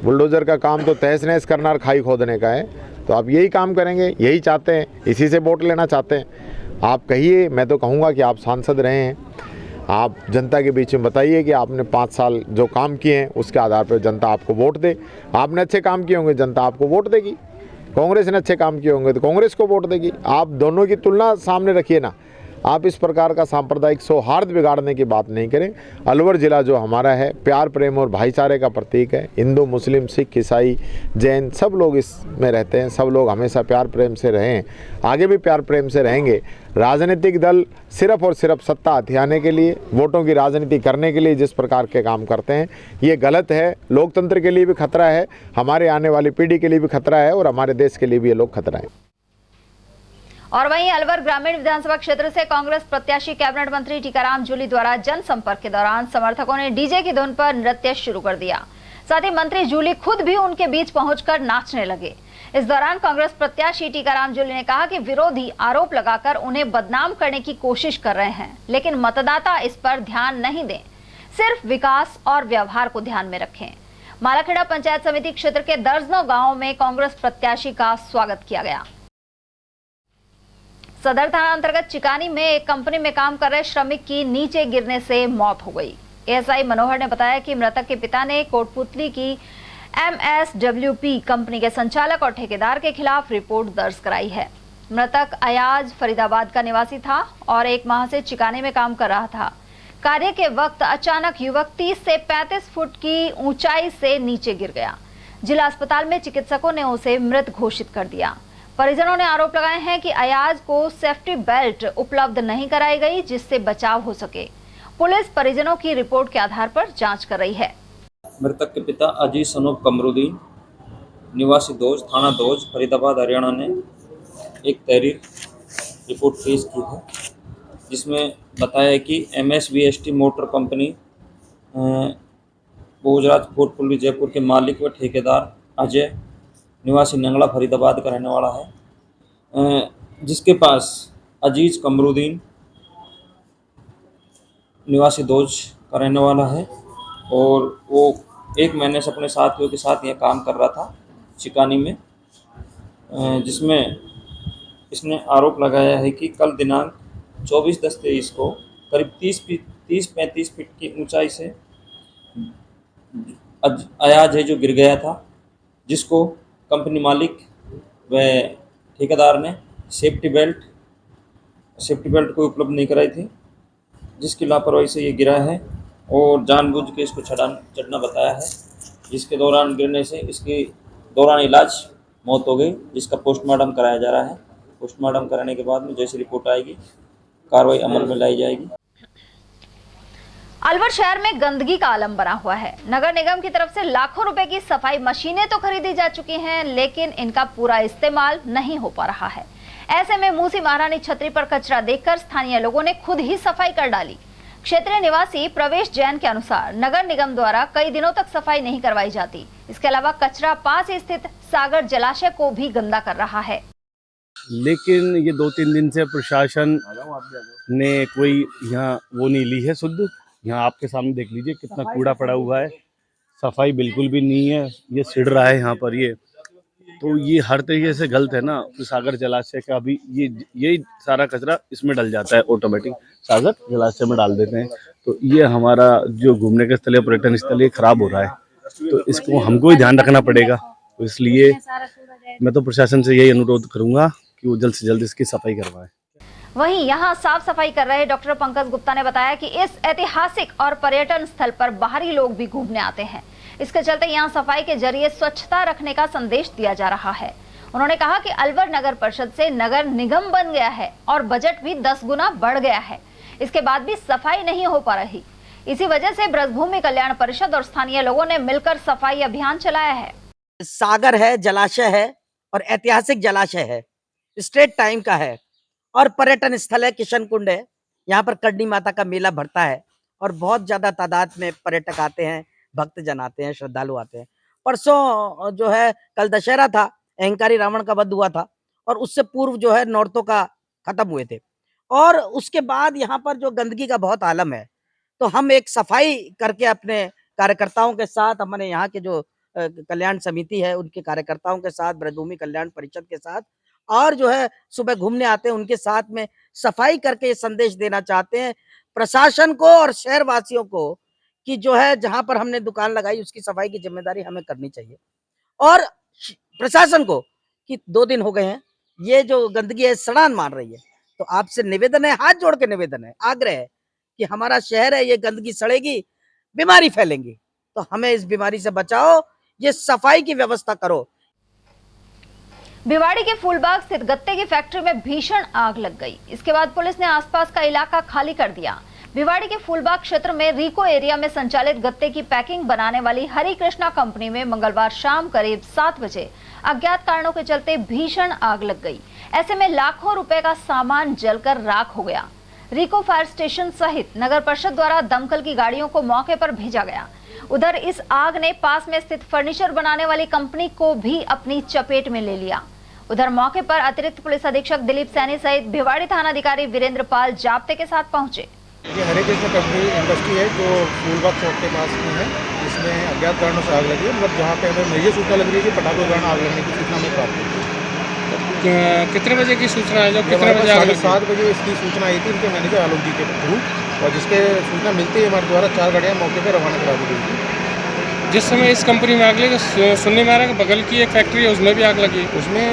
Speaker 15: बुलडोज़र का काम तो तहस नहस करना और खाई खोदने का है। तो आप यही काम करेंगे, यही चाहते हैं, इसी से वोट लेना चाहते हैं? आप कहिए, मैं तो कहूँगा कि आप सांसद रहे हैं, आप जनता के बीच में बताइए कि आपने 5 साल जो काम किए हैं उसके आधार पर जनता आपको वोट दे। आपने अच्छे काम किए होंगे, जनता आपको वोट देगी। कांग्रेस ने अच्छे काम किए होंगे तो कांग्रेस को वोट देगी। आप दोनों की तुलना सामने रखिए ना। आप इस प्रकार का सांप्रदायिक सौहार्द बिगाड़ने की बात नहीं करें। अलवर ज़िला जो हमारा है, प्यार प्रेम और भाईचारे का प्रतीक है। हिंदू, मुस्लिम, सिख, ईसाई, जैन सब लोग इसमें रहते हैं। सब लोग हमेशा प्यार प्रेम से रहें, आगे भी प्यार प्रेम से रहेंगे। राजनीतिक दल सिर्फ और सिर्फ सत्ता हथियाने के लिए, वोटों की राजनीति करने के लिए जिस प्रकार के काम करते हैं, ये गलत है। लोकतंत्र के लिए भी खतरा है, हमारे आने वाली पीढ़ी के लिए भी खतरा है, और हमारे देश के लिए भी ये लोग खतरा है।
Speaker 2: और वहीं अलवर ग्रामीण विधानसभा क्षेत्र से कांग्रेस प्रत्याशी कैबिनेट मंत्री टीकाराम जूली द्वारा जनसंपर्क के दौरान समर्थकों ने डीजे की धुन पर नृत्य शुरू कर दिया। साथ ही मंत्री जूली खुद भी उनके बीच पहुंचकर नाचने लगे। इस दौरान कांग्रेस प्रत्याशी टीकाराम जूली ने कहा कि विरोधी आरोप लगाकर उन्हें बदनाम करने की कोशिश कर रहे हैं, लेकिन मतदाता इस पर ध्यान नहीं दें, सिर्फ विकास और व्यवहार को ध्यान में रखें। मालाखेड़ा पंचायत समिति क्षेत्र के दर्जनों गाँवों में कांग्रेस प्रत्याशी का स्वागत किया गया। सदर थाना अंतर्गत चिकानी में एक कंपनी में काम कर रहे श्रमिक की नीचे गिरने से मौत हो गई। एएसआई मनोहर ने बताया कि मृतक के पिता ने कोटपुतली की MSWP कंपनी के संचालक और ठेकेदार के खिलाफ रिपोर्ट दर्ज कराई है। मृतक अयाज फरीदाबाद का निवासी था और 1 माह से चिकानी में काम कर रहा था। कार्य के वक्त अचानक युवक 30 से 35 फुट की ऊंचाई से नीचे गिर गया। जिला अस्पताल में चिकित्सकों ने उसे मृत घोषित कर दिया। परिजनों ने आरोप लगाए हैं कि अयाज को सेफ्टी बेल्ट उपलब्ध नहीं कराई गई, जिससे बचाव हो सके। पुलिस परिजनों की रिपोर्ट के आधार पर जांच कर रही है।
Speaker 16: मृतक के पिता अजीज सनूप कमरुद्दीन निवासी दोज, थाना दोज, फरीदाबाद, हरियाणा ने एक तहरीर रिपोर्ट पेश की है, जिसमें बताया है कि MSVST मोटर कंपनी भोजराज फोर्टपुली जयपुर के मालिक व ठेकेदार अजय निवासी नंगला फरीदाबाद का रहने वाला है, जिसके पास अजीज कमरुद्दीन निवासी दोज का रहने वाला है और वो 1 महीने से अपने साथियों के साथ यह काम कर रहा था चिकानी में, जिसमें इसने आरोप लगाया है कि कल दिनांक 24/10/23 को करीब 30-35 फीट की ऊंचाई से अयाज है जो गिर गया था, जिसको कंपनी मालिक व ठेकेदार ने सेफ्टी बेल्ट कोई उपलब्ध नहीं कराई थी, जिसकी लापरवाही से ये गिरा है और जानबूझ के इसको चढ़ना बताया है, जिसके दौरान गिरने से इसकी दौरान इलाज मौत हो गई, जिसका पोस्टमार्टम कराया जा रहा है। पोस्टमार्टम कराने के बाद में जैसी रिपोर्ट आएगी कार्रवाई अमल में लाई जाएगी।
Speaker 2: अलवर शहर में गंदगी का आलम बना हुआ है। नगर निगम की तरफ से लाखों रुपए की सफाई मशीनें तो खरीदी जा चुकी हैं, लेकिन इनका पूरा इस्तेमाल नहीं हो पा रहा है। ऐसे में मूसी महारानी छतरी पर कचरा देखकर स्थानीय लोगों ने खुद ही सफाई कर डाली। क्षेत्रीय निवासी प्रवेश जैन के अनुसार नगर निगम द्वारा कई दिनों तक सफाई नहीं करवाई जाती। इसके अलावा कचरा पास स्थित सागर जलाशय को भी गंदा कर रहा है।
Speaker 17: लेकिन ये 2-3 दिन से प्रशासन ने कोई यहाँ वो नहीं ली है शुद्ध। यहाँ आपके सामने देख लीजिए कितना कूड़ा पड़ा हुआ है, सफाई बिल्कुल भी नहीं है, ये सिड़ रहा है यहाँ पर। ये तो ये हर तरीके से गलत है ना। तो सागर जलाशय का भी ये सारा कचरा इसमें डल जाता है, ऑटोमेटिक सागर जलाशय में डाल देते हैं। तो ये हमारा जो घूमने का स्थल है, पर्यटन स्थल, ये खराब हो रहा है, तो इसको हमको ही ध्यान रखना पड़ेगा। तो इसलिए मैं तो प्रशासन से यही अनुरोध करूंगा कि वो जल्द से जल्द इसकी सफाई करवाए।
Speaker 2: वहीं यहां साफ सफाई कर रहे डॉक्टर पंकज गुप्ता ने बताया कि इस ऐतिहासिक और पर्यटन स्थल पर बाहरी लोग भी घूमने आते हैं। इसके चलते यहां सफाई के जरिए स्वच्छता रखने का संदेश दिया जा रहा है। उन्होंने कहा कि अलवर नगर परिषद से नगर निगम बन गया है और बजट भी 10 गुना बढ़ गया है, इसके बाद भी सफाई नहीं हो पा रही। इसी वजह से ब्रजभूमि कल्याण परिषद और स्थानीय लोगों ने मिलकर सफाई अभियान चलाया है।
Speaker 18: सागर है, जलाशय है और ऐतिहासिक जलाशय है, स्ट्रेट टाइम का है और पर्यटन स्थल है, किशन कुंड है। यहाँ पर करणी माता का मेला भरता है और बहुत ज्यादा तादाद में पर्यटक आते हैं, भक्त जन आते हैं, श्रद्धालु आते हैं। परसों जो है कल दशहरा था, अहंकारी रावण का वध हुआ था और उससे पूर्व जो है नौरतों का खत्म हुए थे और उसके बाद यहाँ पर जो गंदगी का बहुत आलम है, तो हम एक सफाई करके अपने कार्यकर्ताओं के साथ, हमारे यहाँ के जो कल्याण समिति है उनके कार्यकर्ताओं के साथ, ब्रजभूमि कल्याण परिषद के साथ और जो है सुबह घूमने आते हैं उनके साथ में सफाई करके ये संदेश देना चाहते हैं प्रशासन को और शहरवासियों को कि जो है जहां पर हमने दुकान लगाई उसकी सफाई की जिम्मेदारी हमें करनी चाहिए। और प्रशासन को कि 2 दिन हो गए हैं ये जो गंदगी है सड़ान मार रही है, तो आपसे निवेदन है, हाथ जोड़ के निवेदन है, आग्रह है कि हमारा शहर है, ये गंदगी सड़ेगी, बीमारी फैलेंगी, तो हमें इस बीमारी से बचाओ, ये सफाई की व्यवस्था करो।
Speaker 2: भिवाड़ी के फूलबाग स्थित गत्ते की फैक्ट्री में भीषण आग लग गई। इसके बाद पुलिस ने आसपास का इलाका खाली कर दिया। भिवाड़ी के फूलबाग क्षेत्र में रिको एरिया में संचालित गत्ते की पैकिंग बनाने वाली हरि कृष्णा कंपनी में मंगलवार शाम करीब 7 बजे अज्ञात कारणों के चलते भीषण आग लग गई। ऐसे में लाखों रुपए का सामान जलकर राख हो गया। रिको फायर स्टेशन सहित नगर परिषद द्वारा दमकल की गाड़ियों को मौके पर भेजा गया। उधर इस आग ने पास में स्थित फर्नीचर बनाने वाली कंपनी को भी अपनी चपेट में ले लिया। उधर मौके पर अतिरिक्त पुलिस अधीक्षक दिलीप सैनी सहित भिवाड़ी थानाधिकारी वीरेंद्र पाल जाप्ते के साथ पहुंचे।
Speaker 19: ये हरे कृष्ण कंपनी इंडस्ट्री है जो फूलबाग चौक के पास में है, इसमें अज्ञात कारणों से आग लगी है। मतलब जहाँ पे हमें ये सूचना लग रही है कि पटाखों के कारण आग लगने की सूचना हमें प्राप्त हुई।
Speaker 20: कितने बजे की सूचना है? जो कितने बजे?
Speaker 19: 7:30 बजे इसकी सूचना आई थी इनके मैनेजर आलोक जी के थ्रू, और जिसके सूचना मिलते ही हमारे द्वारा 4 गाड़ियाँ मौके पर रवाना करा दी गई थी।
Speaker 20: जिस समय इस कंपनी में आग लगी सुनने में आ रहा है कि बगल की एक फैक्ट्री है उसमें भी आग लगी।
Speaker 19: उसमें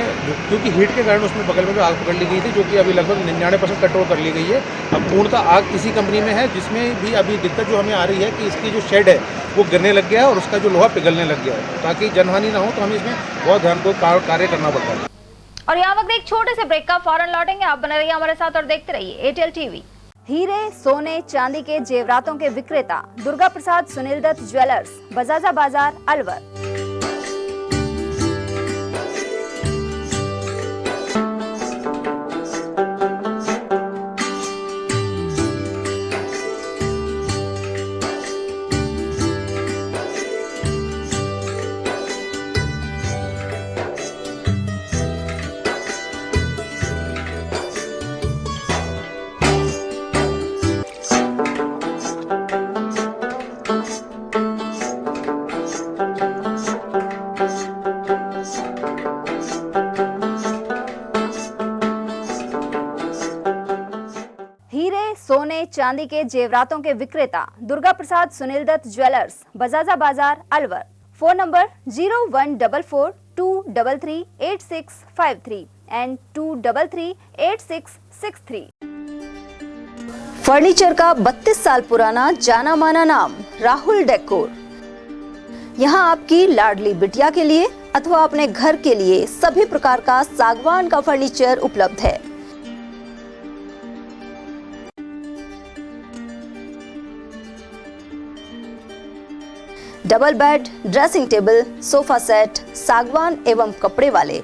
Speaker 19: क्योंकि हीट के कारण उसमें बगल में भी आग पकड़ ली गई थी, जो कि अभी लगभग 99% कंट्रोल कर ली गई है। अब पूर्णतः आग इसी कंपनी में है, जिसमें भी अभी दिक्कत जो हमें आ रही है कि इसकी जो शेड है वो गिरने लग गया है और उसका जो लोहा पिघलने लग गया है। ताकि जनहानि ना हो तो हमें इसमें बहुत ध्यानपूर्वक कार्य करना पड़ता है।
Speaker 2: और यहाँ वक्त एक छोटे से ब्रेक का, फौरन लौटेंगे। आप बने रहिए हमारे साथ और देखते रहिए एयरटेल टीवी। हीरे, सोने, चांदी के जेवरातों के विक्रेता दुर्गा प्रसाद सुनील दत्त ज्वेलर्स, बजाजा बाजार, अलवर। सोने, चांदी के जेवरातों के विक्रेता दुर्गा प्रसाद सुनील दत्त ज्वेलर्स, बजाजा बाजार, Alwar. Phone number 0144233863 and 2338663। Furniture का 32 साल पुराना जाना माना नाम राहुल डेकोर। यहाँ आपकी लाडली बिटिया के लिए अथवा अपने घर के लिए सभी प्रकार का सागवान का फर्नीचर उपलब्ध है। Double bed, dressing table, sofa set सागवान एवं कपड़े वाले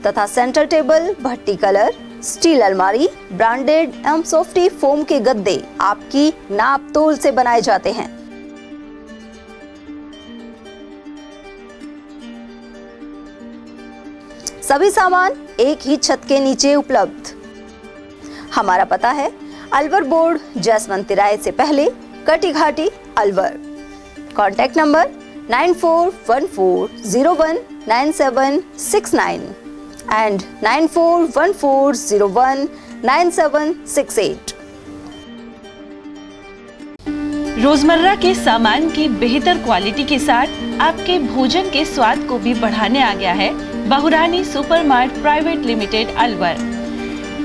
Speaker 2: तथा सेंटर टेबल, भट्टी कलर, स्टील अलमारी, ब्रांडेड एवं सॉफ्टी फोम के गद्दे आपकी नाप तोल से बनाए जाते हैं। सभी सामान एक ही छत के नीचे उपलब्ध। हमारा पता है अलवर बोर्ड, जसवंत तिराहे से पहले, कटी घाटी, अलवर। Contact number 9414019769 and 9414019768।
Speaker 21: रोजमर्रा के सामान की बेहतर क्वालिटी के साथ आपके भोजन के स्वाद को भी बढ़ाने आ गया है बहुरानी सुपरमार्ट प्राइवेट लिमिटेड, अलवर।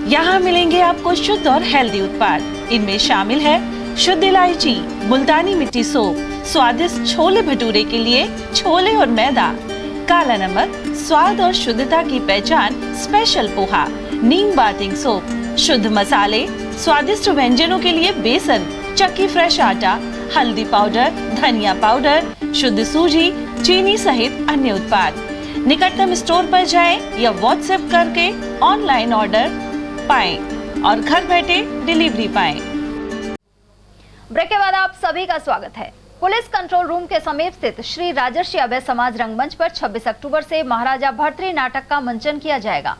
Speaker 21: यहाँ मिलेंगे आपको शुद्ध और हेल्दी उत्पाद। इनमें शामिल है शुद्ध इलायची, मुल्तानी मिट्टी सोप, स्वादिष्ट छोले भटूरे के लिए छोले और मैदा, काला नमक, स्वाद और शुद्धता की पहचान स्पेशल पोहा, नीम बाथिंग सोप, शुद्ध मसाले, स्वादिष्ट व्यंजनों के लिए बेसन, चक्की फ्रेश आटा, हल्दी पाउडर, धनिया पाउडर, शुद्ध सूजी, चीनी सहित अन्य उत्पाद। निकटतम स्टोर पर जाएं या व्हाट्सएप करके ऑनलाइन ऑर्डर पाएं और घर बैठे डिलीवरी पाएं।
Speaker 2: ब्रेक के बाद आप सभी का स्वागत है। पुलिस कंट्रोल रूम के समीप स्थित श्री राजर्षि अभय समाज रंगमंच पर 26 अक्टूबर से महाराजा भर्तृहरि नाटक का मंचन किया जाएगा।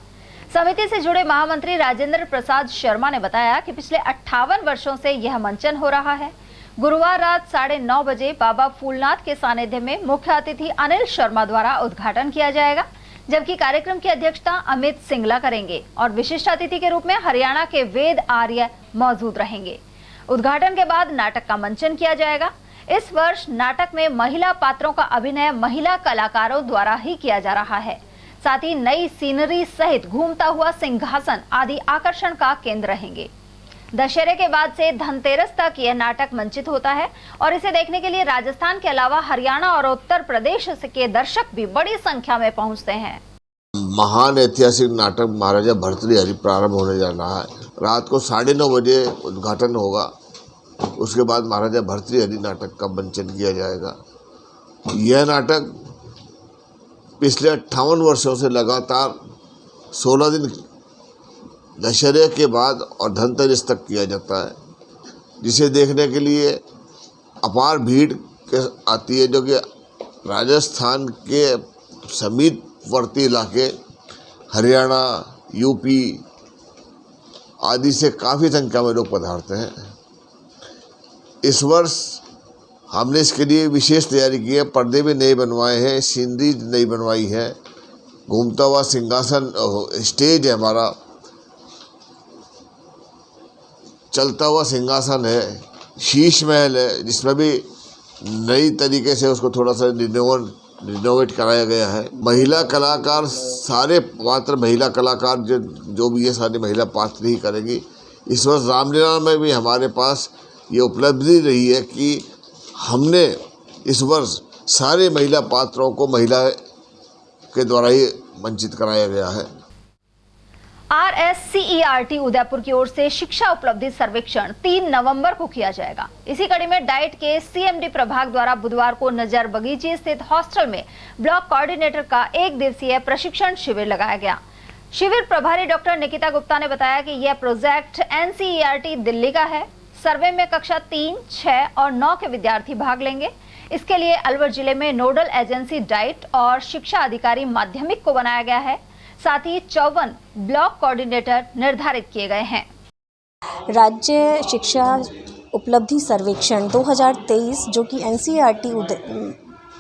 Speaker 2: समिति से जुड़े महामंत्री राजेंद्र प्रसाद शर्मा ने बताया कि पिछले 58 वर्षों से यह मंचन हो रहा है। गुरुवार रात 9:30 बजे बाबा फूलनाथ के सानिध्य में मुख्य अतिथि अनिल शर्मा द्वारा उद्घाटन किया जाएगा, जबकि कार्यक्रम की अध्यक्षता अमित सिंगला करेंगे और विशिष्ट अतिथि के रूप में हरियाणा के वेद आर्य मौजूद रहेंगे। उद्घाटन के बाद नाटक का मंचन किया जाएगा। इस वर्ष नाटक में महिला पात्रों का अभिनय महिला कलाकारों द्वारा ही किया जा रहा है। साथ ही नई सीनरी सहित घूमता हुआ सिंहासन आदि आकर्षण का केंद्र रहेंगे। दशहरे के बाद से धनतेरस तक यह नाटक मंचित होता है और इसे देखने के लिए राजस्थान के अलावा हरियाणा और उत्तर प्रदेश के दर्शक भी बड़ी संख्या में पहुंचते हैं।
Speaker 22: महान ऐतिहासिक नाटक महाराजा भर्तृहरि प्रारंभ होने जा रहा है। रात को 9:30 बजे उद्घाटन होगा। उसके बाद महाराजा भर्तृहरि नाटक का मंचन किया जाएगा। यह नाटक पिछले 58 वर्षों से लगातार 16 दिन दशहरे के बाद और धनतेरस तक किया जाता है, जिसे देखने के लिए अपार भीड़ आती है, जो कि राजस्थान के समीपवर्ती इलाके हरियाणा, यूपी आदि से काफ़ी संख्या में लोग पधारते हैं। इस वर्ष हमने इसके लिए विशेष तैयारी की है। पर्दे भी नए बनवाए हैं, सीनरी नई बनवाई है, घूमता हुआ सिंहासन स्टेज है, हमारा चलता हुआ सिंहासन है, शीश महल है, जिसमें भी नई तरीके से उसको थोड़ा सा रिनोवेट कराया गया है। महिला कलाकार, सारे पात्र महिला कलाकार जो भी ये सारी महिला पात्र ही करेंगी। इस वर्ष रामलीला में भी हमारे पास ये उपलब्धि रही है कि हमने इस वर्ष सारे महिला पात्रों को महिला के द्वारा ही मंचित कराया गया है।
Speaker 2: RSCERT उदयपुर की ओर से शिक्षा उपलब्धि सर्वेक्षण 3 नवंबर को किया जाएगा। इसी कड़ी में डाइट के CMD प्रभाग द्वारा बुधवार को नजर बगीची स्थित हॉस्टल में ब्लॉक कोऑर्डिनेटर का 1 दिवसीय प्रशिक्षण शिविर लगाया गया। शिविर प्रभारी डॉक्टर निकिता गुप्ता ने बताया कि यह प्रोजेक्ट NCERT दिल्ली का है। सर्वे में कक्षा 3, 6 और 9 के विद्यार्थी भाग लेंगे। इसके लिए अलवर जिले में नोडल एजेंसी डाइट और शिक्षा अधिकारी माध्यमिक को बनाया गया है। साथ ही 54 ब्लॉक कोऑर्डिनेटर निर्धारित किए गए हैं।
Speaker 1: राज्य शिक्षा उपलब्धि सर्वेक्षण 2023 जो कि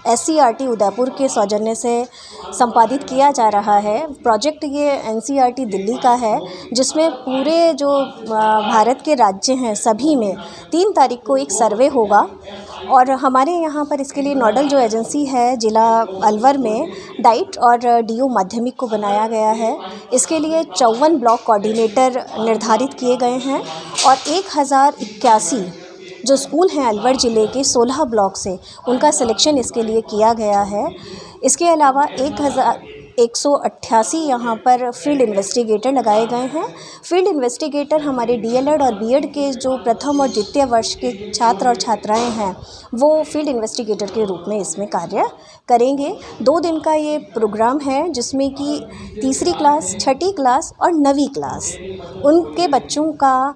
Speaker 1: SCERT उदयपुर के सौजन्य से संपादित किया जा रहा है। प्रोजेक्ट ये NCERT दिल्ली का है, जिसमें पूरे जो भारत के राज्य हैं सभी में 3 तारीख को एक सर्वे होगा और हमारे यहाँ पर इसके लिए नोडल जो एजेंसी है जिला अलवर में डाइट और DO माध्यमिक को बनाया गया है। इसके लिए 54 ब्लॉक कोऑर्डिनेटर निर्धारित किए गए हैं और 1081 जो स्कूल हैं अलवर ज़िले के 16 ब्लॉक से उनका सिलेक्शन इसके लिए किया गया है। इसके अलावा 1188 यहाँ पर फील्ड इन्वेस्टिगेटर लगाए गए हैं। फील्ड इन्वेस्टिगेटर हमारे DLED और BEd के जो प्रथम और द्वितीय वर्ष के छात्र और छात्राएं हैं वो फील्ड इन्वेस्टिगेटर के रूप में इसमें कार्य करेंगे। 2 दिन का ये प्रोग्राम है जिसमें कि तीसरी क्लास, छठी क्लास और 9वीं क्लास उनके बच्चों का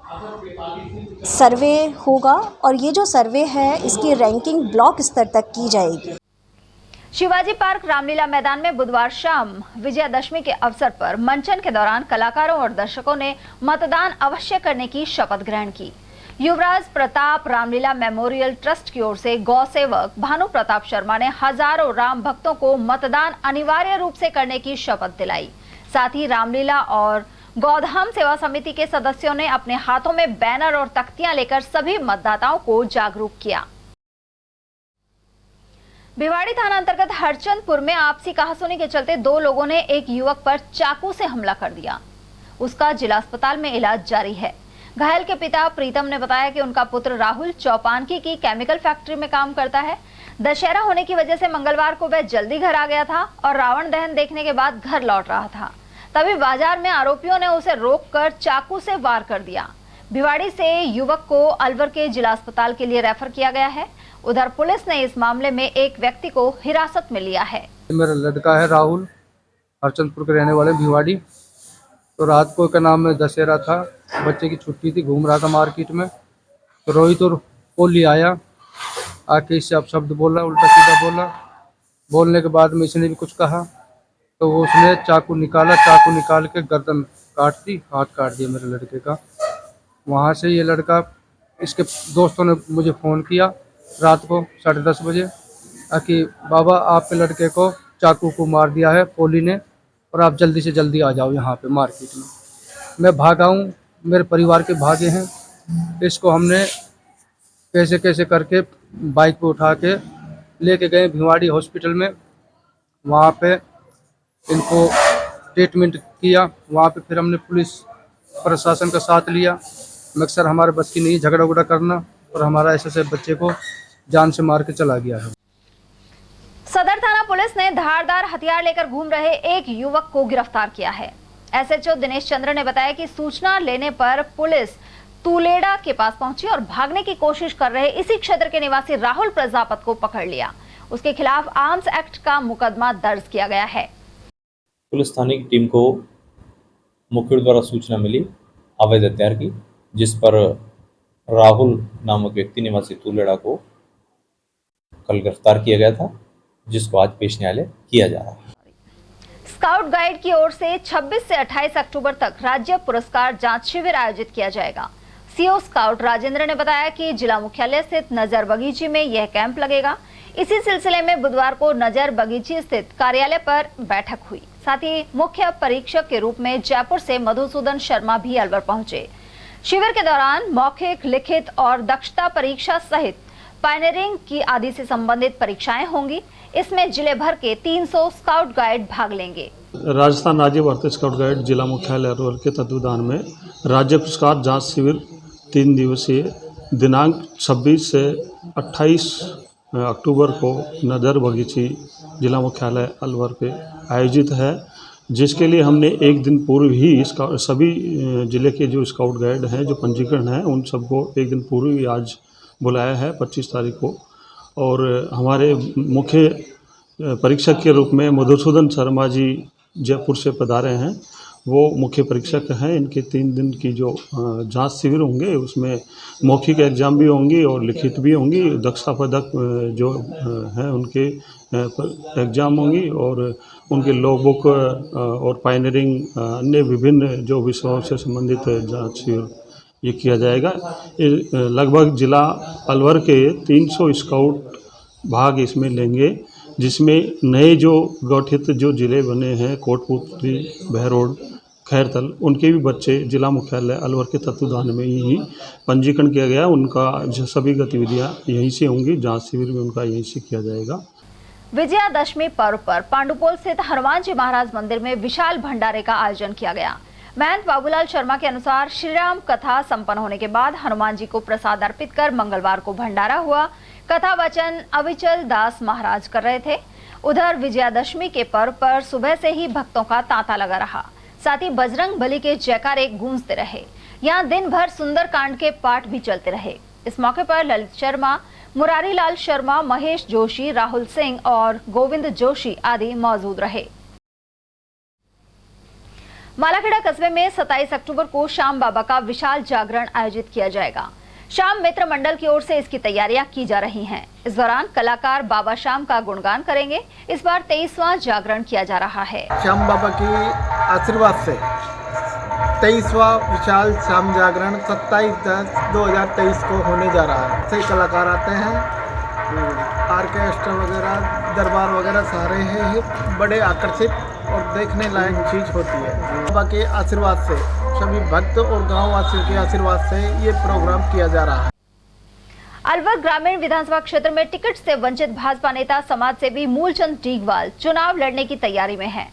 Speaker 1: सर्वे होगा और ये जो सर्वे है इसकी रैंकिंग ब्लॉक स्तर तक की जाएगी।
Speaker 2: शिवाजी पार्क रामलीला मैदान में बुधवार शाम विजयादशमी के अवसर पर मंचन के दौरान कलाकारों और दर्शकों ने मतदान अवश्य करने की शपथ ग्रहण की। युवराज प्रताप रामलीला मेमोरियल ट्रस्ट की ओर से गौ सेवक भानु प्रताप शर्मा ने हजारों राम भक्तों को मतदान अनिवार्य रूप से करने की शपथ दिलाई। साथ ही रामलीला और गौधाम सेवा समिति के सदस्यों ने अपने हाथों में बैनर और तख्तियां लेकर सभी मतदाताओं को जागरूक किया। भिवाड़ी थाना अंतर्गत हरचंदपुर में आपसी कहासुनी के चलते 2 लोगों ने एक युवक पर चाकू से हमला कर दिया। उसका जिला अस्पताल में इलाज जारी है। घायल के पिता प्रीतम ने बताया कि उनका पुत्र राहुल चौपानकी की केमिकल फैक्ट्री में काम करता है। दशहरा होने की वजह से मंगलवार को वह जल्दी घर आ गया था और रावण दहन देखने के बाद घर लौट रहा था। तभी बाजार में आरोपियों ने उसे रोककर चाकू से वार कर दिया। भिवाड़ी से युवक को अलवर के जिला अस्पताल के लिए रेफर किया गया है। उधर पुलिस ने इस मामले में एक व्यक्ति को हिरासत में लिया है।
Speaker 3: मेरा लड़का है राहुल, हरचंदपुर के रहने वाले भिवाड़ी। तो रात को क्या नाम में दशहरा था, बच्चे की छुट्टी थी, घूम रहा था मार्केट में। तो रोहित और पोली आया, आके इससे अब शब्द बोला, उल्टा सीधा बोला। बोलने के बाद में इसने भी कुछ कहा तो उसने चाकू निकाला, चाकू निकाल के गर्दन काट दी, हाथ काट दिया मेरे लड़के का। वहाँ से ये लड़का, इसके दोस्तों ने मुझे फ़ोन किया रात को 10:30 बजे कि बाबा आपके लड़के को चाकू को मार दिया है पोली ने और आप जल्दी से जल्दी आ जाओ यहाँ पे मार्केट में। मैं भागा हूँ, मेरे परिवार के भागे हैं। इसको हमने कैसे कैसे करके बाइक पे उठा के लेके गए भिवाड़ी हॉस्पिटल में। वहाँ पे इनको ट्रीटमेंट किया। वहाँ पे फिर हमने पुलिस प्रशासन का साथ लिया। मकसद हमारे बस की नहीं झगड़ा उगड़ा करना और हमारा ऐसे बच्चे को जान से मार के चला गया है।
Speaker 2: सदर थाना पुलिस ने धारदार हथियार लेकर घूम रहे एक युवक को गिरफ्तार किया है। SHO दिनेश चंद्र ने बताया कि सूचना लेने पर पुलिस तुलेड़ा के पास पहुंची और भागने की कोशिश कर रहे इसी क्षेत्र के निवासी राहुल प्रजापत को पकड़ लिया। उसके खिलाफ आर्म्स एक्ट का मुकदमा दर्ज किया गया है।
Speaker 16: पुलिस थाने की टीम को मुखबिर द्वारा सूचना मिली अवैध हथियार की, जिस पर राहुल नामक व्यक्ति निवासी तुलेड़ा को कल गिरफ्तार किया गया था, जिसको आज पेश न्यायालय किया जा रहा है।
Speaker 2: स्काउट गाइड की ओर से 26 से 28 अक्टूबर तक राज्य पुरस्कार जांच शिविर आयोजित किया जाएगा। CO स्काउट राजेंद्र ने बताया कि जिला मुख्यालय स्थित नजर बगीची में यह कैंप लगेगा। इसी सिलसिले में बुधवार को नजर बगीची स्थित कार्यालय पर बैठक हुई। साथ ही मुख्य परीक्षक के रूप में जयपुर से मधुसूदन शर्मा भी अलवर पहुंचे। शिविर के दौरान मौखिक, लिखित और दक्षता परीक्षा सहित पायनियरिंग की आदि से संबंधित परीक्षाएं होंगी। इसमें जिले भर के 300 स्काउट गाइड भाग लेंगे।
Speaker 23: राजस्थान राज्य भारतीय स्काउट गाइड जिला मुख्यालय अलवर के तत्वावधान में राज्य पुरस्कार जांच शिविर 3 दिवसीय दिनांक 26 से 28 अक्टूबर को नजर बगीची जिला मुख्यालय अलवर पे आयोजित है। जिसके लिए हमने एक दिन पूर्व ही सभी ज़िले के जो स्काउट गाइड हैं, जो पंजीकरण हैं, उन सबको एक दिन पूर्व ही आज बुलाया है 25 तारीख को। और हमारे मुख्य परीक्षक के रूप में मधुसूदन शर्मा जी जयपुर से पधारे हैं, वो मुख्य परीक्षक हैं। इनके 3 दिन की जो जांच शिविर होंगे उसमें मौखिक एग्ज़ाम भी होंगी और लिखित भी होंगी। दक्षता पदक जो हैं उनके एग्ज़ाम होंगी और उनके लॉगबुक और पायनियरिंग अन्य विभिन्न जो विषयों से संबंधित जांच शिविर ये किया जाएगा। लगभग जिला अलवर के 300 स्काउट भाग इसमें लेंगे, जिसमें नए जो गठित जो ज़िले बने हैं कोटपुतली, बहरोड, खैरतल, उनके भी बच्चे जिला मुख्यालय अलवर के तत्वाधान में ही पंजीकरण किया गया। उनका जो सभी गतिविधियां यहीं से होंगी, जांच शिविर में उनका यहीं से किया जाएगा।
Speaker 2: विजयादशमी पर्व पर पांडुपोल स्थित हनुमान जी महाराज मंदिर में विशाल भंडारे का आयोजन किया गया। महंत बाबूलाल शर्मा के अनुसार श्री राम कथा संपन्न होने के बाद हनुमान जी को प्रसाद अर्पित कर मंगलवार को भंडारा हुआ। कथा वचन अविचल दास महाराज कर रहे थे। उधर विजयादशमी के पर्व पर सुबह से ही भक्तों का तांता लगा रहा, साथ ही बजरंग बली के जयकारे गूंजते रहे। यहाँ दिन भर सुंदरकांड के पाठ भी चलते रहे। इस मौके पर ललित शर्मा, मुरारी लाल शर्मा, महेश जोशी, राहुल सिंह और गोविंद जोशी आदि मौजूद रहे। मालाखेड़ा कस्बे में 27 अक्टूबर को श्याम बाबा का विशाल जागरण आयोजित किया जाएगा। श्याम मित्र मंडल की ओर से इसकी तैयारियां की जा रही हैं। इस दौरान कलाकार बाबा श्याम का गुणगान करेंगे। इस बार 23वां जागरण किया जा रहा है।
Speaker 4: श्याम बाबा की आशीर्वाद से 23वां विशाल श्याम जागरण 27/10/2023 को होने जा रहा है। कई कलाकार आते हैं, ऑर्केस्ट्रा वगैरह, दरबार वगैरह सारे हैं, बड़े आकर्षित और देखने लायक चीज होती है। बाबा के आशीर्वाद से, सभी भक्त और गांव वासियों के आशीर्वाद से ये प्रोग्राम किया जा रहा है।
Speaker 2: अलवर ग्रामीण विधानसभा क्षेत्र में टिकट से वंचित भाजपा नेता समाज सेवी मूलचंद डीगवाल चुनाव लड़ने की तैयारी में हैं।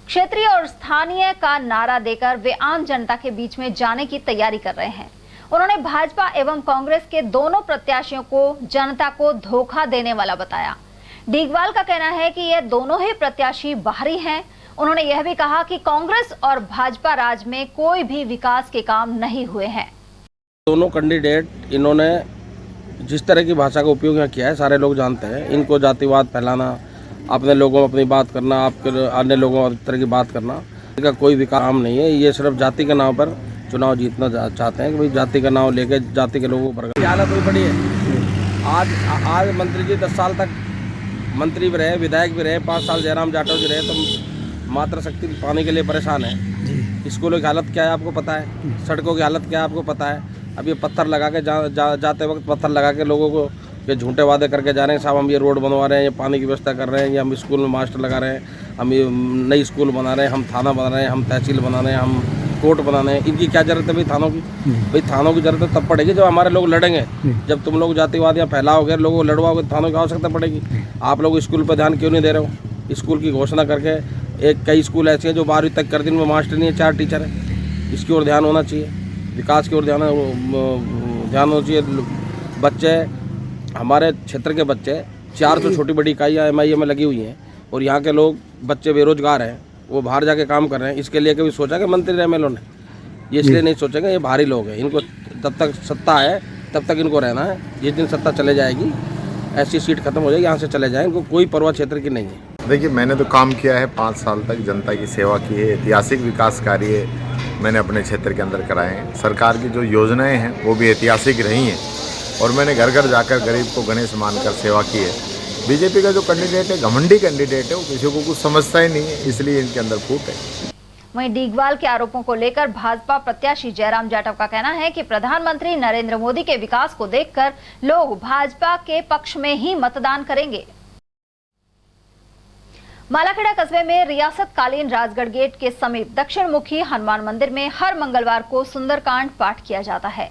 Speaker 2: क्षेत्रीय और स्थानीय का नारा देकर वे आम जनता के बीच में जाने की तैयारी कर रहे हैं। उन्होंने भाजपा एवं कांग्रेस के दोनों प्रत्याशियों को जनता को धोखा देने वाला बताया। डीगवाल का कहना है कि यह दोनों ही प्रत्याशी बाहरी हैं। उन्होंने यह भी कहा कि कांग्रेस और भाजपा राज में कोई भी विकास के काम नहीं हुए हैं।
Speaker 8: दोनों कैंडिडेट इन्होंने जिस तरह की भाषा का उपयोग यहाँ किया है सारे लोग जानते हैं। इनको जातिवाद फैलाना, अपने लोगों में अपनी बात करना, आपके अन्य लोगों में तरह की बात करना, इसका कोई भी काम नहीं है। ये सिर्फ जाति के नाम पर चुनाव जीतना चाहते हैं कि भाई जाति का नाम लेकर जाति के लोगों पर हालत हुई पड़ी है। आज मंत्री जी 10 साल तक मंत्री भी रहे, विधायक भी रहे, 5 साल जयराम जाटव जी रहे, तो मातृ शक्ति पाने के लिए परेशान है। स्कूलों की हालत क्या है आपको पता है, सड़कों की हालत क्या है आपको पता है। अब ये पत्थर लगा के जाते वक्त पत्थर लगा के लोगों को ये झूठे वादे करके जा रहे हैं, साहब हम ये रोड बनवा रहे हैं, ये पानी की व्यवस्था कर रहे हैं, या हम स्कूल में मास्टर लगा रहे हैं, हम ये नई स्कूल बना रहे हैं, हम थाना बना रहे हैं, हम तहसील बना रहे हैं, हम कोर्ट बनाने हैं। इनकी क्या जरूरत है भाई थानों की? भाई थानों की जरूरत तब पड़ेगी जब हमारे लोग लड़ेंगे। जब तुम लोग जातिवाद या फैलाओगे, लोगों को लड़वाओगे, थानों की आवश्यकता पड़ेगी। आप लोग स्कूल पर ध्यान क्यों नहीं दे रहे हो? स्कूल की घोषणा करके कई स्कूल ऐसे हैं जो 12वीं तक कर दिन में मास्टर नहीं है, 4 टीचर है। इसकी ओर ध्यान होना चाहिए, विकास की ओर ध्यान होना चाहिए। बच्चे हमारे क्षेत्र के बच्चे 400 छोटी बड़ी इकाइयाँ MIA में लगी हुई हैं और यहाँ के लोग बच्चे बेरोजगार हैं, वो बाहर जाके काम कर रहे हैं। इसके लिए कभी सोचा कि मंत्री MLA ने? ये इसलिए नहीं सोचेंगे, ये बाहरी लोग हैं। इनको तब तक सत्ता है तब तक इनको रहना है। जिस दिन सत्ता चले जाएगी, ऐसी सीट खत्म हो जाएगी, यहाँ से चले जाएंगे। इनको कोई परवाह क्षेत्र की नहीं है।
Speaker 5: देखिए, मैंने तो काम किया है, 5 साल तक जनता की सेवा की है। ऐतिहासिक विकास कार्य मैंने अपने क्षेत्र के अंदर कराए हैं। सरकार की जो योजनाएं हैं वो भी ऐतिहासिक रही हैं और मैंने घर घर जाकर गरीब को गणेश मानकर सेवा की है। बीजेपी का जो कैंडिडेट है, घमंडी कैंडिडेट है, वो किसी को कुछ समझता ही नहीं है, इसलिए इनके अंदर फूट है।
Speaker 2: वहीं डीगवाल के आरोपों को लेकर भाजपा प्रत्याशी जयराम जाटव का कहना है कि प्रधानमंत्री नरेंद्र मोदी के विकास को देखकर लोग भाजपा के पक्ष में ही मतदान करेंगे। मालाखेड़ा कस्बे में रियासतकालीन राजगढ़ गेट के समीप दक्षिण मुखी हनुमान मंदिर में हर मंगलवार को सुंदरकांड पाठ किया जाता है।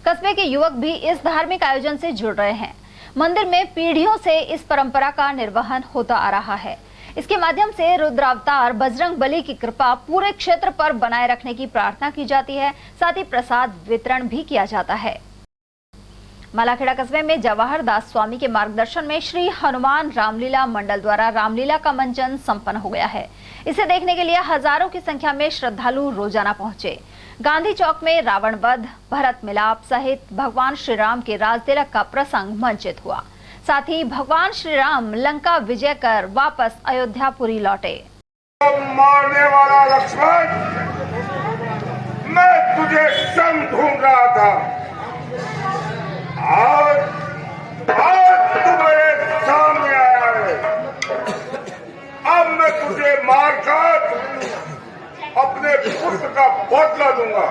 Speaker 2: कस्बे के युवक भी इस धार्मिक आयोजन से जुड़ रहे हैं। मंदिर में पीढ़ियों से इस परंपरा का निर्वहन होता आ रहा है। इसके माध्यम से रुद्रावतार बजरंग बली की कृपा पूरे क्षेत्र पर बनाए रखने की प्रार्थना की जाती है। साथ ही प्रसाद वितरण भी किया जाता है। मालाखेड़ा कस्बे में जवाहर दास स्वामी के मार्गदर्शन में श्री हनुमान रामलीला मंडल द्वारा रामलीला का मंचन संपन्न हो गया है। इसे देखने के लिए हजारों की संख्या में श्रद्धालु रोजाना पहुंचे। गांधी चौक में रावण वध, भरत मिलाप सहित भगवान श्री राम के राजतिलक का प्रसंग मंचित हुआ। साथ ही भगवान श्री राम लंका विजय कर वापस अयोध्यापुरी लौटे।
Speaker 15: मारने वाला लक्ष्मण, मैं तुझे संग ढूंढ रहा था। आज तू मेरे सामने आया है। अब मैं तुझे मारकर अपने पुत्र का बदला दूंगा।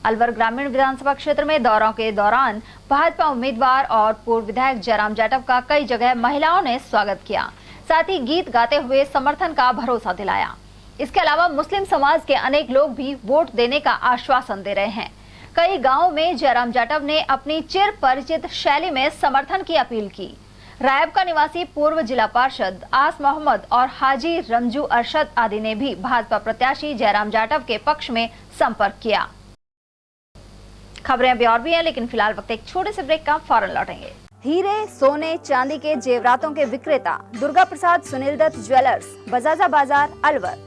Speaker 2: अलवर ग्रामीण विधानसभा क्षेत्र में दौरों के दौरान भाजपा उम्मीदवार और पूर्व विधायक जयराम जाटव का कई जगह महिलाओं ने स्वागत किया। साथ ही गीत गाते हुए समर्थन का भरोसा दिलाया। इसके अलावा मुस्लिम समाज के अनेक लोग भी वोट देने का आश्वासन दे रहे हैं। कई गांवों में जयराम जाटव ने अपनी चिर परिचित शैली में समर्थन की अपील की। रायब का निवासी पूर्व जिला पार्षद आस मोहम्मद और हाजी रमजू अरशद आदि ने भी भाजपा प्रत्याशी जयराम जाटव के पक्ष में संपर्क किया। खबरें अभी और भी हैं, लेकिन फिलहाल वक्त एक छोटे से ब्रेक का, फौरन लौटेंगे। हीरे, सोने, चांदी के जेवरातों के विक्रेता दुर्गा प्रसाद सुनील दत्त ज्वेलर्स, बजाजा बाजार, अलवर।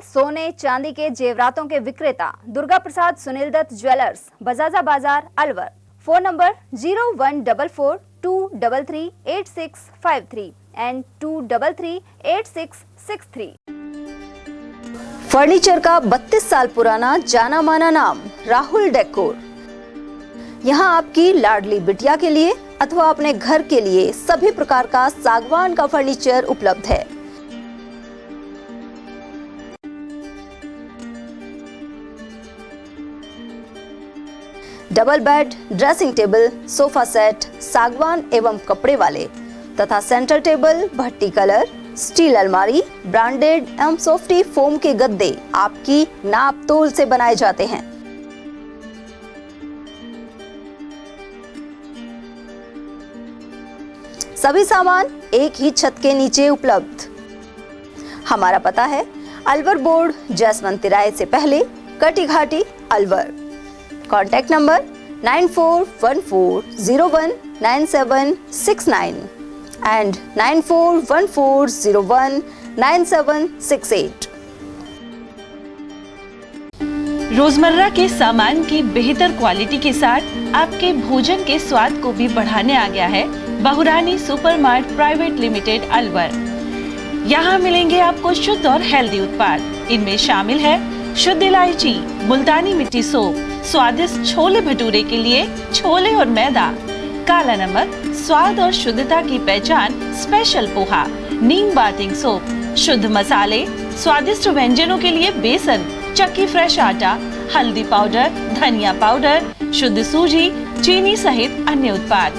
Speaker 2: सोने चांदी के जेवरातों के विक्रेता दुर्गा प्रसाद सुनील दत्त ज्वेलर्स, बजाजा बाजार, Alwar. Phone number 0144233863 and 2338663। Furniture का 32 साल पुराना जाना माना नाम राहुल डेकोर। यहाँ आपकी लाडली बिटिया के लिए अथवा अपने घर के लिए सभी प्रकार का सागवान का फर्नीचर उपलब्ध है। Double bed, dressing table, sofa set सागवान एवं कपड़े वाले तथा सेंटर टेबल, भट्टी कलर, स्टील अलमारी, ब्रांडेड एवं सॉफ्टी फोम के गद्दे आपकी नाप तोल से बनाए जाते हैं। सभी सामान एक ही छत के नीचे उपलब्ध। हमारा पता है अलवर बोर्ड, जसवंत तिराहे से पहले, कटी घाटी, अलवर। Contact number 9414019769 and 9414019768।
Speaker 21: रोजमर्रा के सामान की बेहतर क्वालिटी के साथ आपके भोजन के स्वाद को भी बढ़ाने आ गया है बहुरानी सुपरमार्ट प्राइवेट लिमिटेड, अलवर। यहाँ मिलेंगे आपको शुद्ध और हेल्दी उत्पाद। इनमें शामिल है शुद्ध इलायची, मुल्तानी मिट्टी सोप, स्वादिष्ट छोले भटूरे के लिए छोले और मैदा, काला नमक, स्वाद और शुद्धता की पहचान स्पेशल पोहा, नीम बाथिंग सोप, शुद्ध मसाले, स्वादिष्ट व्यंजनों के लिए बेसन, चक्की फ्रेश आटा, हल्दी पाउडर, धनिया पाउडर, शुद्ध सूजी, चीनी सहित अन्य उत्पाद।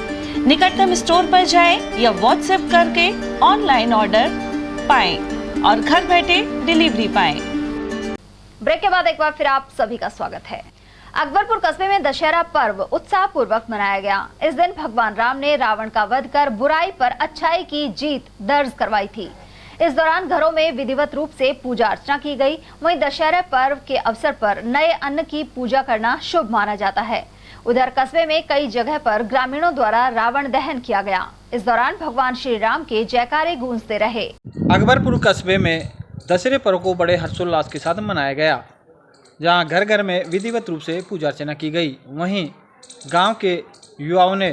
Speaker 21: निकटतम स्टोर पर जाएं या व्हाट्सएप करके ऑनलाइन ऑर्डर पाएं और घर बैठे डिलीवरी पाएं।
Speaker 2: ब्रेक के बाद एक बार फिर आप सभी का स्वागत है। अकबरपुर कस्बे में दशहरा पर्व उत्साह पूर्वक मनाया गया। इस दिन भगवान राम ने रावण का वध कर बुराई पर अच्छाई की जीत दर्ज करवाई थी। इस दौरान घरों में विधिवत रूप से पूजा अर्चना की गई। वहीं दशहरा पर्व के अवसर पर नए अन्न की पूजा करना शुभ माना जाता है। उधर कस्बे में कई जगह पर ग्रामीणों द्वारा रावण दहन किया गया। इस दौरान भगवान श्री राम के जयकारे गूंजते रहे।
Speaker 6: अकबरपुर कस्बे में दशहरे पर्व को बड़े हर्षोल्लास के साथ मनाया गया, जहां घर घर में विधिवत रूप से पूजा अर्चना की गई। वहीं गांव के युवाओं ने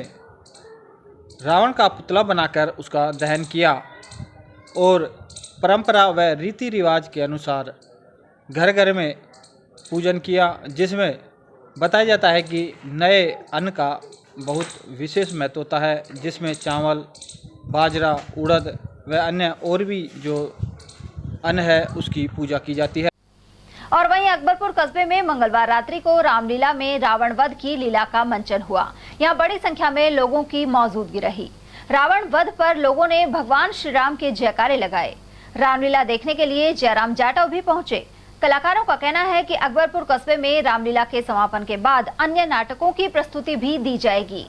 Speaker 6: रावण का पुतला बनाकर उसका दहन किया और परंपरा व रीति रिवाज के अनुसार घर घर में पूजन किया, जिसमें बताया जाता है कि नए अन्न का बहुत विशेष महत्व होता है, जिसमें चावल, बाजरा, उड़द व अन्य और भी जो अन्न है उसकी पूजा की जाती है।
Speaker 2: और वहीं अकबरपुर कस्बे में मंगलवार रात्रि को रामलीला में रावण वध की लीला का मंचन हुआ। यहां बड़ी संख्या में लोगों की मौजूदगी रही। रावण वध पर लोगों ने भगवान श्री राम के जयकारे लगाए। रामलीला देखने के लिए जयराम जाटव भी पहुंचे। कलाकारों का कहना है कि अकबरपुर कस्बे में रामलीला के समापन के बाद अन्य नाटकों की प्रस्तुति भी दी जाएगी।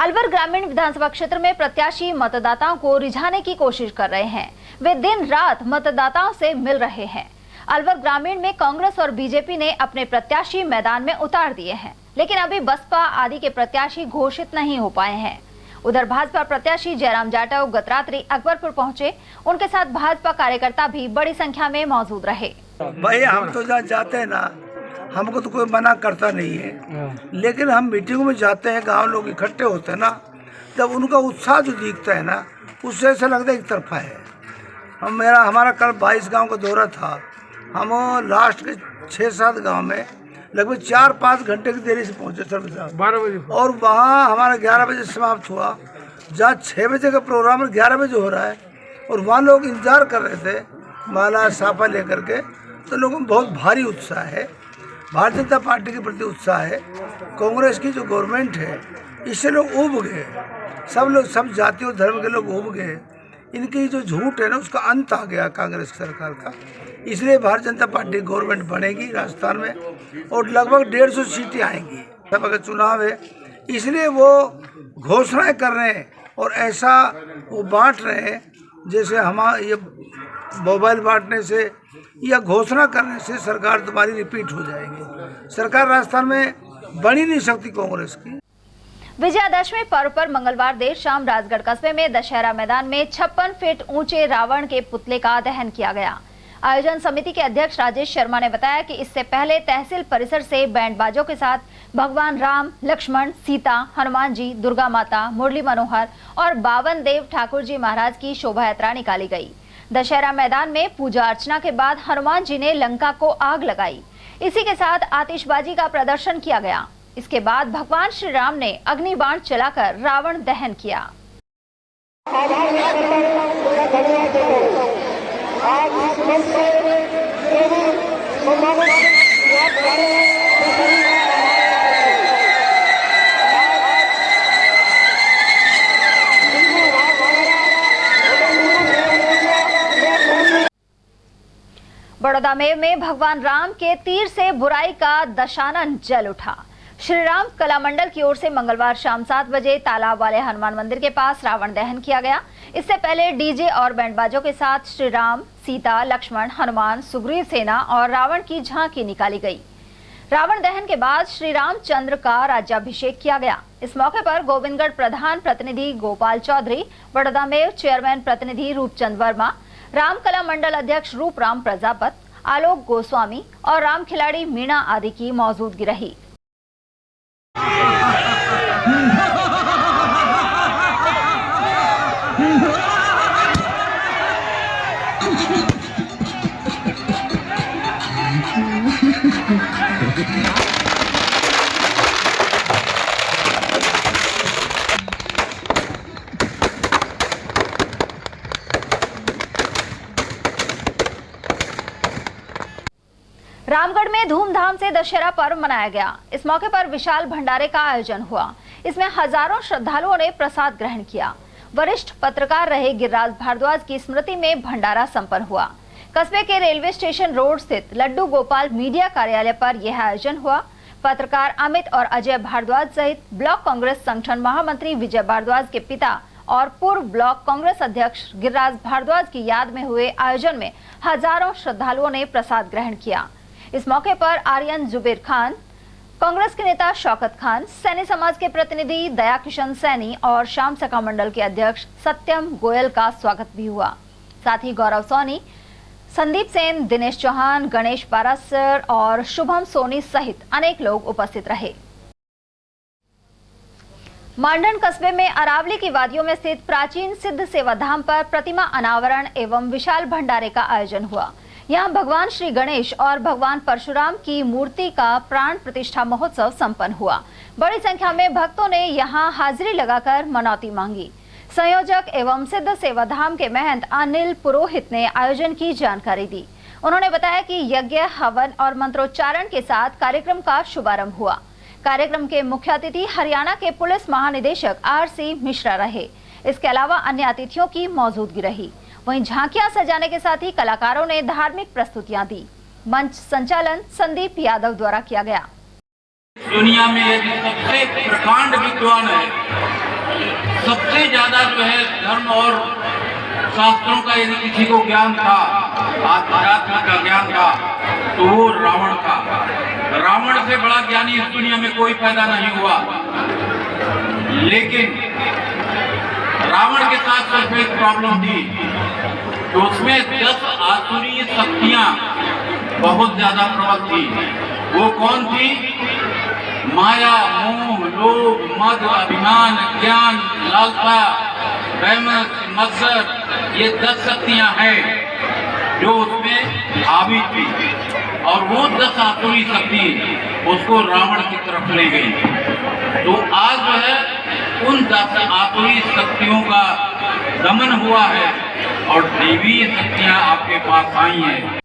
Speaker 2: अलवर ग्रामीण विधानसभा क्षेत्र में प्रत्याशी मतदाताओं को रिझाने की कोशिश कर रहे हैं। वे दिन रात मतदाताओं से मिल रहे हैं। अलवर ग्रामीण में कांग्रेस और बीजेपी ने अपने प्रत्याशी मैदान में उतार दिए हैं, लेकिन अभी बसपा आदि के प्रत्याशी घोषित नहीं हो पाए हैं। उधर भाजपा प्रत्याशी जयराम जाटव गत रात्रि अकबरपुर पहुंचे। उनके साथ भाजपा कार्यकर्ता भी बड़ी संख्या में मौजूद रहे।
Speaker 7: भाई हम तो जहाँ जाते हैं ना, हमको तो कोई मना करता नहीं है, लेकिन हम मीटिंगों में जाते हैं, गांव लोग इकट्ठे होते हैं ना, जब उनका उत्साह जो दिखता है ना, उससे ऐसा लगता है एक तरफा है। हमारा कल 22 गांव का दौरा था। हम लास्ट के 6-7 गांव में लगभग 4-5 घंटे की देरी से पहुंचे सर 12 बजे, और वहाँ हमारा 11 बजे समाप्त हुआ। जहाँ 6 बजे का प्रोग्राम 11 बजे हो रहा है, और वहाँ लोग इंतजार कर रहे थे माला साफा लेकर के। तो लोगों में बहुत भारी उत्साह है, भारतीय जनता पार्टी के प्रति उत्साह है। कांग्रेस की जो गवर्नमेंट है इससे लोग उब गए, सब जाति और धर्म के लोग उब गए। इनकी जो झूठ है ना, उसका अंत आ गया कांग्रेस सरकार का। इसलिए भारतीय जनता पार्टी गवर्नमेंट बनेगी राजस्थान में, और लगभग 150 सीटें आएंगी। सभा का चुनाव है, इसलिए वो घोषणाएं कर रहे हैं और ऐसा वो बांट रहे हैं जैसे ये मोबाइल बांटने से या घोषणा करने से सरकार तुम्हारी रिपीट हो जाएगी। सरकार राजस्थान में बन ही नहीं सकती कांग्रेस की।
Speaker 2: विजयादशमी पर्व पर मंगलवार देर शाम राजगढ़ कस्बे में दशहरा मैदान में 56 फीट ऊंचे रावण के पुतले का दहन किया गया। आयोजन समिति के अध्यक्ष राजेश शर्मा ने बताया कि इससे पहले तहसील परिसर से बैंड बाजों के साथ भगवान राम, लक्ष्मण, सीता, हनुमान जी, दुर्गा माता, मुरली मनोहर और बावन देव ठाकुर जी महाराज की शोभा यात्रा निकाली गई। दशहरा मैदान में पूजा अर्चना के बाद हनुमान जी ने लंका को आग लगाई। इसी के साथ आतिशबाजी का प्रदर्शन किया गया। इसके बाद भगवान श्री राम ने अग्निबाण चलाकर रावण दहन किया। बड़ौदा में भगवान राम के तीर से बुराई का दशानन जल उठा। श्री राम कला मंडल की ओर से मंगलवार शाम 7 बजे तालाब वाले हनुमान मंदिर के पास रावण दहन किया गया। इससे पहले डीजे और बैंडबाजों के साथ श्री राम, सीता, लक्ष्मण, हनुमान, सुग्रीव सेना और रावण की झांकी निकाली गई। रावण दहन के बाद श्री रामचंद्र का राज्याभिषेक किया गया। इस मौके पर गोविंदगढ़ प्रधान प्रतिनिधि गोपाल चौधरी, बड़ौदा में चेयरमैन प्रतिनिधि रूपचंद वर्मा, राम कला मंडल अध्यक्ष रूपराम प्रजापत, आलोक गोस्वामी और राम खिलाड़ी मीणा आदि की मौजूदगी रही। रामगढ़ में धूमधाम से दशहरा पर्व मनाया गया। इस मौके पर विशाल भंडारे का आयोजन हुआ। इसमें हजारों श्रद्धालुओं ने प्रसाद ग्रहण किया। वरिष्ठ पत्रकार रहे गिरिराज भारद्वाज की स्मृति में भंडारा संपन्न हुआ। कस्बे के रेलवे स्टेशन रोड स्थित लड्डू गोपाल मीडिया कार्यालय पर यह आयोजन हुआ। पत्रकार अमित और अजय भारद्वाज सहित ब्लॉक कांग्रेस संगठन महामंत्री विजय भारद्वाज के पिता और पूर्व ब्लॉक कांग्रेस अध्यक्ष गिरिराज भारद्वाज की याद में हुए आयोजन में हजारों श्रद्धालुओं ने प्रसाद ग्रहण किया। इस मौके पर आर्यन जुबेर खान, कांग्रेस के नेता शौकत खान, सैनी समाज के प्रतिनिधि दया किशन सैनी और श्याम सखा मंडल के अध्यक्ष सत्यम गोयल का स्वागत भी हुआ। साथ ही गौरव सोनी, संदीप सेन, दिनेश चौहान, गणेश पारासर और शुभम सोनी सहित अनेक लोग उपस्थित रहे। मांडन कस्बे में अरावली की वादियों में स्थित प्राचीन सिद्ध सेवा धाम पर प्रतिमा अनावरण एवं विशाल भंडारे का आयोजन हुआ। यहाँ भगवान श्री गणेश और भगवान परशुराम की मूर्ति का प्राण प्रतिष्ठा महोत्सव संपन्न हुआ। बड़ी संख्या में भक्तों ने यहाँ हाजिरी लगाकर मनौती मांगी। संयोजक एवं सिद्ध सेवाधाम के महंत अनिल पुरोहित ने आयोजन की जानकारी दी। उन्होंने बताया कि यज्ञ, हवन और मंत्रोच्चारण के साथ कार्यक्रम का शुभारंभ हुआ। कार्यक्रम के मुख्य अतिथि हरियाणा के पुलिस महानिदेशक RC मिश्रा रहे। इसके अलावा अन्य अतिथियों की मौजूदगी रही। वहीं झांकियां सजाने के साथ ही कलाकारों ने धार्मिक प्रस्तुतियां दी। मंच संचालन संदीप यादव द्वारा किया गया।
Speaker 9: दुनिया में यदि सबसे प्रकांड विद्वान है, सबसे ज्यादा जो है धर्म और शास्त्रों का यदि किसी को ज्ञान था, आध्यात्म का ज्ञान था, तो वो रावण था। रावण से बड़ा ज्ञानी इस दुनिया में कोई पैदा नहीं हुआ। लेकिन रावण के साथ सिर्फ एक प्रॉब्लम थी, तो उसमें 10 आसुरी शक्तियां बहुत ज्यादा प्रबल थी। वो कौन थी? माया, मोह, लोभ, मद, अभिमान, ज्ञान, लालसा, रहमत, मत्सर, ये 10 शक्तियां हैं जो उसमें हावी थी। और वो 10 आसुरी शक्ति उसको रावण की तरफ ले गई। तो आज जो है उन 10 आसुरी शक्तियों का दमन हुआ है और दैवीय शक्तियां आपके पास आई हैं।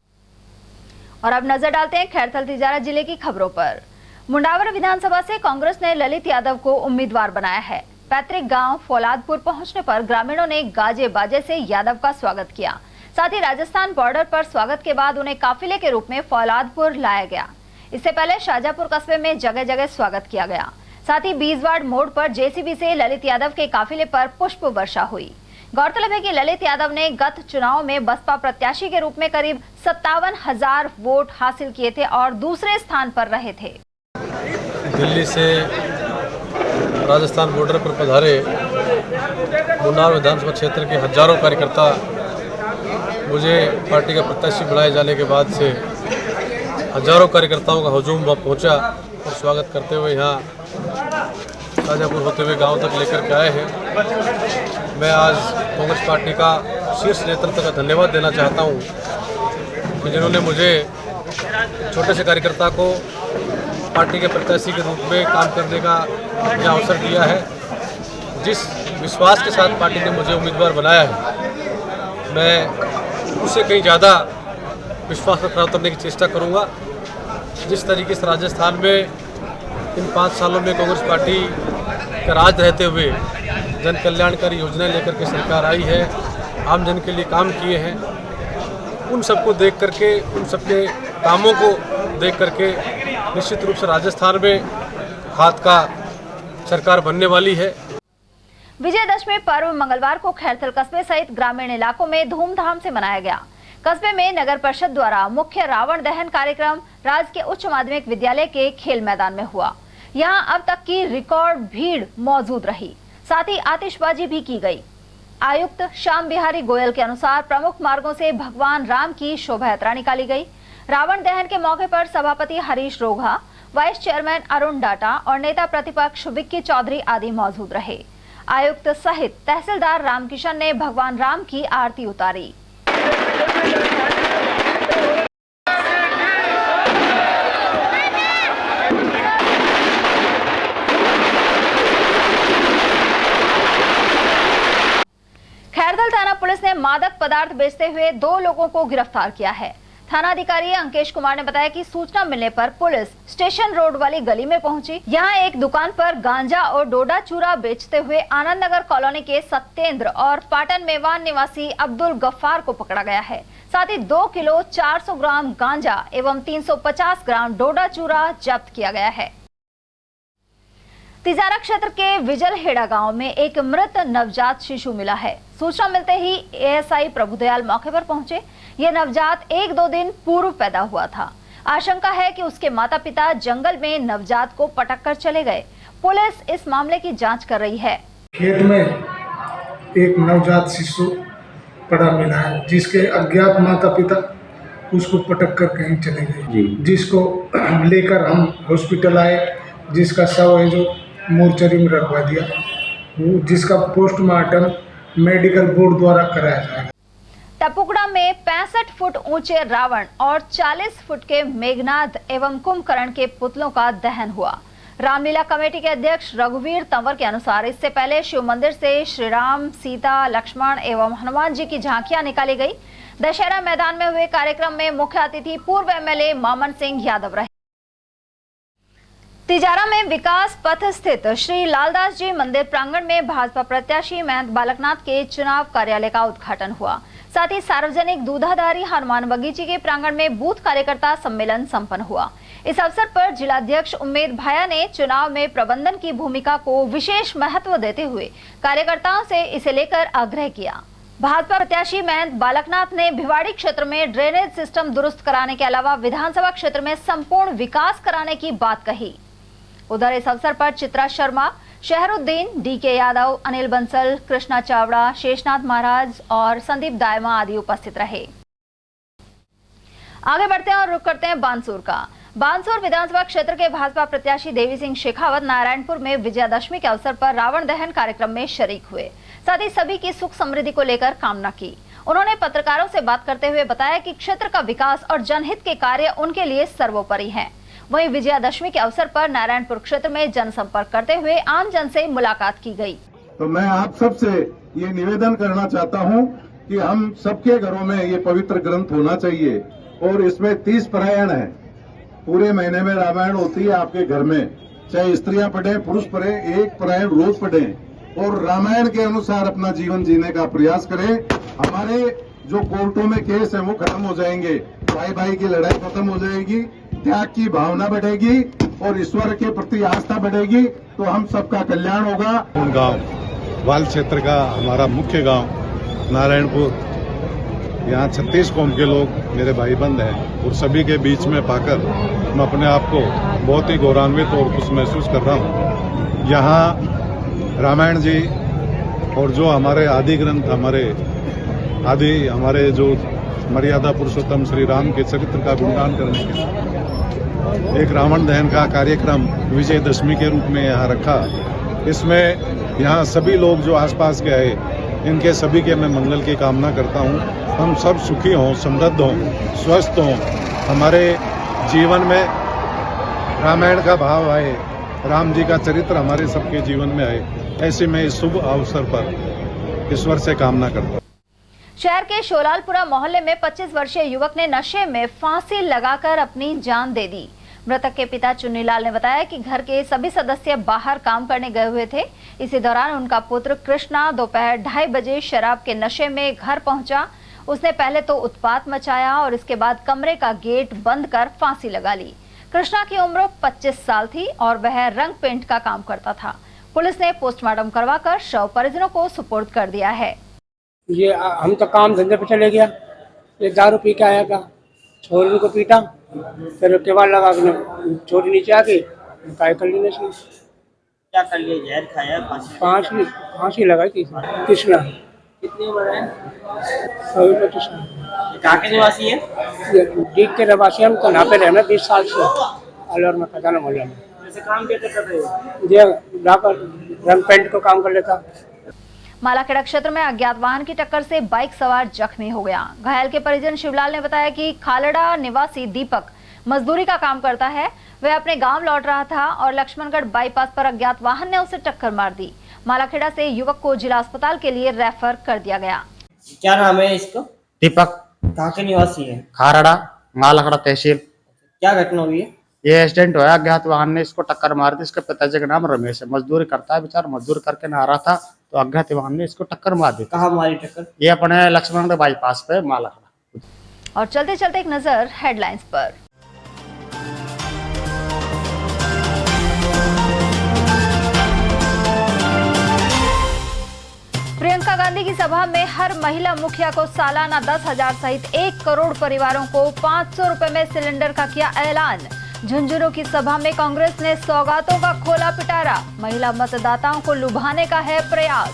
Speaker 2: और अब नजर डालते हैं खैरथल तिजारा जिले की खबरों पर। मुंडावर विधानसभा से कांग्रेस ने ललित यादव को उम्मीदवार बनाया है। पैतृक गांव फौलादपुर पहुंचने पर ग्रामीणों ने गाजे बाजे से यादव का स्वागत किया। साथ ही राजस्थान बॉर्डर पर स्वागत के बाद उन्हें काफिले के रूप में फौलादपुर लाया गया। इससे पहले शाजापुर कस्बे में जगह जगह स्वागत किया गया। साथ ही 20 वार्ड मोड़ पर JCB से ललित यादव के काफिले पर पुष्प वर्षा हुई। गौरतलब है कि ललित यादव ने गत चुनाव में बसपा प्रत्याशी के रूप में करीब 57,000 वोट हासिल किए थे और दूसरे स्थान पर रहे थे।
Speaker 11: दिल्ली से राजस्थान बॉर्डर पर पधारे मुंडावर विधानसभा क्षेत्र के हजारों कार्यकर्ता मुझे पार्टी का प्रत्याशी बनाए जाने के बाद से हजारों कार्यकर्ताओं का हुजूम वहाँ पहुँचा और स्वागत करते हुए यहाँ शाजापुर होते हुए गांव तक लेकर के आए हैं। मैं आज कांग्रेस पार्टी का शीर्ष नेतृत्व का धन्यवाद देना चाहता हूं कि जिन्होंने मुझे छोटे से कार्यकर्ता को पार्टी के प्रत्याशी के रूप में काम करने का यह अवसर दिया है। जिस विश्वास के साथ पार्टी ने मुझे उम्मीदवार बनाया है, मैं उससे कहीं ज़्यादा विश्वास पर खरा उतरने की चेष्टा करूँगा। जिस तरीके से राजस्थान में इन 5 सालों में कांग्रेस पार्टी का राज रहते हुए जन कल्याणकारी योजनाएं लेकर के सरकार आई है, आम जन के लिए काम किए हैं, उन सबको देख करके, उन सबके कामों को देख करके निश्चित रूप से राजस्थान में हाथ का सरकार बनने वाली है।
Speaker 2: विजयदशमी पर्व मंगलवार को खैरथल कस्बे सहित ग्रामीण इलाकों में धूमधाम से मनाया गया। कस्बे में नगर परिषद द्वारा मुख्य रावण दहन कार्यक्रम राजकीय उच्च माध्यमिक विद्यालय के खेल मैदान में हुआ। यहां अब तक की रिकॉर्ड भीड़ मौजूद रही। साथ ही आतिशबाजी भी की गई। आयुक्त श्याम बिहारी गोयल के अनुसार प्रमुख मार्गों से भगवान राम की शोभा यात्रा निकाली गई। रावण दहन के मौके पर सभापति हरीश रोघा, वाइस चेयरमैन अरुण डाटा और नेता प्रतिपक्ष विक्की चौधरी आदि मौजूद रहे। आयुक्त सहित तहसीलदार रामकिशन ने भगवान राम की आरती उतारी। खैरथल थाना पुलिस ने मादक पदार्थ बेचते हुए 2 लोगों को गिरफ्तार किया है। थानाधिकारी अंकेश कुमार ने बताया कि सूचना मिलने पर पुलिस स्टेशन रोड वाली गली में पहुंची। यहां एक दुकान पर गांजा और डोडा चूरा बेचते हुए आनंद नगर कॉलोनी के सत्येंद्र और पाटन मेवान निवासी अब्दुल गफ्फार को पकड़ा गया है। साथ ही 2 किलो 400 ग्राम गांजा एवं 350 ग्राम डोडा चूरा जब्त किया गया है। तिजारा क्षेत्र के विजलहेड़ा गांव में एक मृत नवजात शिशु मिला है। सूचना मिलते ही ASI प्रभुदयाल मौके पर पहुंचे। यह नवजात 1-2 दिन पूर्व पैदा हुआ था। आशंका है कि उसके माता पिता जंगल में नवजात को पटक कर चले गए। पुलिस इस मामले की जांच कर रही है।
Speaker 12: खेत में एक नवजात शिशु पड़ा मिला है, जिसके अज्ञात माता पिता उसको पटक कर कहीं चले गए, जिसको लेकर हम हॉस्पिटल आए, जिसका शव है जो मोर्चरी में रखवा दिया, जिसका पोस्टमार्टम मेडिकल बोर्ड द्वारा कराया जाएगा।
Speaker 2: टपुकड़ा में 65 फुट ऊंचे रावण और 40 फुट के मेघनाद एवं कुंभकर्ण के पुतलों का दहन हुआ। रामलीला कमेटी के अध्यक्ष रघुवीर तंवर के अनुसार इससे पहले शिव मंदिर से श्री राम, सीता, लक्ष्मण एवं हनुमान जी की झांकियां निकाली गई। दशहरा मैदान में हुए कार्यक्रम में मुख्य अतिथि पूर्व एमएलए मामन सिंह यादव रहे। तिजारा में विकास पथ स्थित श्री लालदास जी मंदिर प्रांगण में भाजपा प्रत्याशी महंत बालकनाथ के चुनाव कार्यालय का उद्घाटन हुआ। साथ ही सार्वजनिक दूधाधारी हनुमान बगीचे के प्रांगण में बूथ कार्यकर्ता सम्मेलन संपन्न हुआ। इस अवसर पर जिलाध्यक्ष उम्मेद भाया ने चुनाव में प्रबंधन की भूमिका को विशेष महत्व देते हुए कार्यकर्ताओं से इसे लेकर आग्रह किया। भाजपा प्रत्याशी महंत बालकनाथ ने भिवाड़ी क्षेत्र में ड्रेनेज सिस्टम दुरुस्त कराने के अलावा विधानसभा क्षेत्र में संपूर्ण विकास कराने की बात कही। उधर इस अवसर पर चित्रा शर्मा, शहरुद्दीन, डीके यादव, अनिल बंसल, कृष्णा चावड़ा, शेषनाथ महाराज और संदीप दायमा आदि उपस्थित रहे। आगे बढ़ते हैं और रुक करते हैं बानसूर का। बानसूर विधानसभा क्षेत्र के भाजपा प्रत्याशी देवी सिंह शेखावत नारायणपुर में विजयादशमी के अवसर पर रावण दहन कार्यक्रम में शरीक हुए। साथ ही सभी की सुख समृद्धि को लेकर कामना की। उन्होंने पत्रकारों से बात करते हुए बताया कि क्षेत्र का विकास और जनहित के कार्य उनके लिए सर्वोपरि हैं। वहीं विजयादशमी के अवसर पर नारायणपुर क्षेत्र में जनसंपर्क करते हुए आम जन से मुलाकात की गई।
Speaker 10: तो मैं आप सबसे ये निवेदन करना चाहता हूँ कि हम सबके घरों में ये पवित्र ग्रंथ होना चाहिए और इसमें 30 पारायण है। पूरे महीने में रामायण होती है आपके घर में, चाहे स्त्रियां पढ़े पुरुष पढ़े, एक पारायण रोज पढ़े और रामायण के अनुसार अपना जीवन जीने का प्रयास करें। हमारे जो कोर्टों में केस है वो खत्म हो जाएंगे, भाई भाई की लड़ाई खत्म हो जाएगी, त्याग की भावना बढ़ेगी और ईश्वर के प्रति आस्था बढ़ेगी, तो हम सबका कल्याण होगा।
Speaker 5: गांव वाल क्षेत्र का हमारा मुख्य गांव नारायणपुर, यहाँ 36 कौम के लोग मेरे भाई बंद हैं और सभी के बीच में पाकर मैं अपने आप को बहुत ही गौरवान्वित और खुश महसूस कर रहा हूँ। यहाँ रामायण जी और जो हमारे आदि ग्रंथ हमारे जो मर्यादा पुरुषोत्तम श्री राम के चरित्र का गुणगान करने के एक रावण दहन का कार्यक्रम विजयदशमी के रूप में यहाँ रखा। इसमें यहाँ सभी लोग जो आसपास के आए, इनके सभी के मैं मंगल की कामना करता हूँ। हम सब सुखी हों, समृद्ध हों, स्वस्थ हों, हमारे जीवन में रामायण का भाव आए, राम जी का चरित्र हमारे सबके जीवन में आए, ऐसे में इस शुभ अवसर पर ईश्वर से कामना करता हूँ।
Speaker 2: शहर के शोलालपुरा मोहल्ले में 25 वर्षीय युवक ने नशे में फांसी लगाकर अपनी जान दे दी। मृतक के पिता चुन्नीलाल ने बताया कि घर के सभी सदस्य बाहर काम करने गए हुए थे। इसी दौरान उनका पुत्र कृष्णा दोपहर 2:30 बजे शराब के नशे में घर पहुंचा। उसने पहले तो उत्पात मचाया और इसके बाद कमरे का गेट बंद कर फांसी लगा ली। कृष्णा की उम्र 25 साल थी और वह रंग पेंट का काम करता था। पुलिस ने पोस्टमार्टम करवाकर शव परिजनों को सुपुर्द कर दिया है।
Speaker 8: ये हम तो काम धंधे पे चले गया, ये दारू पी के आया था, छोरी को पीटा, फिर केवाड़ लगा के छोरी नीचे आ गई, काय कर ली नशे।
Speaker 18: क्या कर लिया? जहर खाया?
Speaker 8: फांसी लगाई थी। कृष्णा
Speaker 18: कितनी उम्र है?
Speaker 8: 25 साल।
Speaker 18: कहाँ के निवासी है?
Speaker 8: डीक के निवासी, हम तो यहाँ पे रहना 20 साल से अलवर में खजाना मोहल्ला में।
Speaker 18: वैसे काम क्या करते थे?
Speaker 8: रंग पेंट को काम कर लेता।
Speaker 2: मालाखेड़ा क्षेत्र में अज्ञात वाहन की टक्कर से बाइक सवार जख्मी हो गया। घायल के परिजन शिवलाल ने बताया कि खालड़ा निवासी दीपक मजदूरी का काम करता है। वह अपने गांव लौट रहा था और लक्ष्मणगढ़ बाईपास पर अज्ञात वाहन ने उसे टक्कर मार दी। मालाखेड़ा से युवक को जिला अस्पताल के लिए रेफर कर दिया गया।
Speaker 18: क्या नाम है इसका?
Speaker 13: दीपक।
Speaker 18: कहाँ के निवासी है?
Speaker 13: खारड़ा, मालाखेड़ा तहसील।
Speaker 18: क्या घटना हुई है?
Speaker 13: ये एक्सीडेंट हुआ, अज्ञात वाहन ने इसको टक्कर मार दी। इसके पिताजी का नाम रमेश है, मजदूरी करता है बेचारा, मजदूर करके नहा रहा था तो अज्ञात वाहन ने इसको टक्कर मार दी।
Speaker 18: कहाँ मारी टक्कर?
Speaker 13: ये अपने लक्ष्मणगढ़ बाईपास पे मालाखेड़ा।
Speaker 2: और चलते चलते एक नजर हेडलाइंस पर। प्रियंका गांधी की सभा में हर महिला मुखिया को सालाना 10,000 सहित 1 करोड़ परिवारों को 500 रुपए में सिलेंडर का किया ऐलान। झुंझुनू की सभा में कांग्रेस ने सौगातों का खोला पिटारा। महिला मतदाताओं को लुभाने का है प्रयास।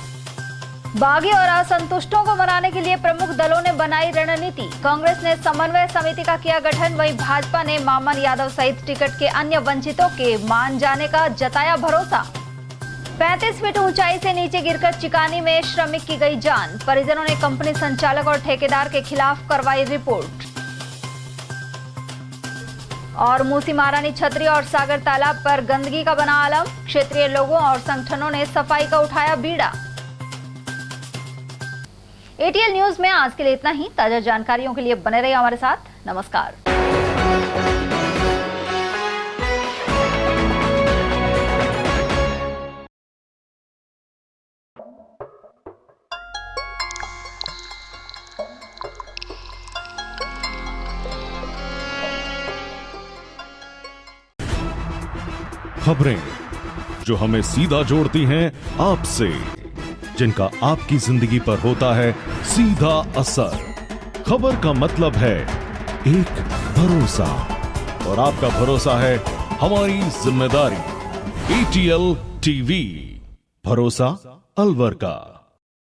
Speaker 2: बागी और असंतुष्टों को मनाने के लिए प्रमुख दलों ने बनाई रणनीति। कांग्रेस ने समन्वय समिति का किया गठन, वहीं भाजपा ने मामन यादव सहित टिकट के अन्य वंचितों के मान जाने का जताया भरोसा। 35 फीट ऊंचाई से नीचे गिरकर चिकानी में श्रमिक की गई जान। परिजनों ने कंपनी संचालक और ठेकेदार के खिलाफ करवाई रिपोर्ट। और मूसी महारानी छतरी और सागर तालाब पर गंदगी का बना आलम, क्षेत्रीय लोगों और संगठनों ने सफाई का उठाया बीड़ा। एटीएल न्यूज में आज के लिए इतना ही। ताजा जानकारियों के लिए बने रहिए हमारे साथ। नमस्कार।
Speaker 14: खबरें जो हमें सीधा जोड़ती हैं आपसे, जिनका आपकी जिंदगी पर होता है सीधा असर। खबर का मतलब है एक भरोसा, और आपका भरोसा है हमारी जिम्मेदारी। एटीएल टीवी, भरोसा अलवर का।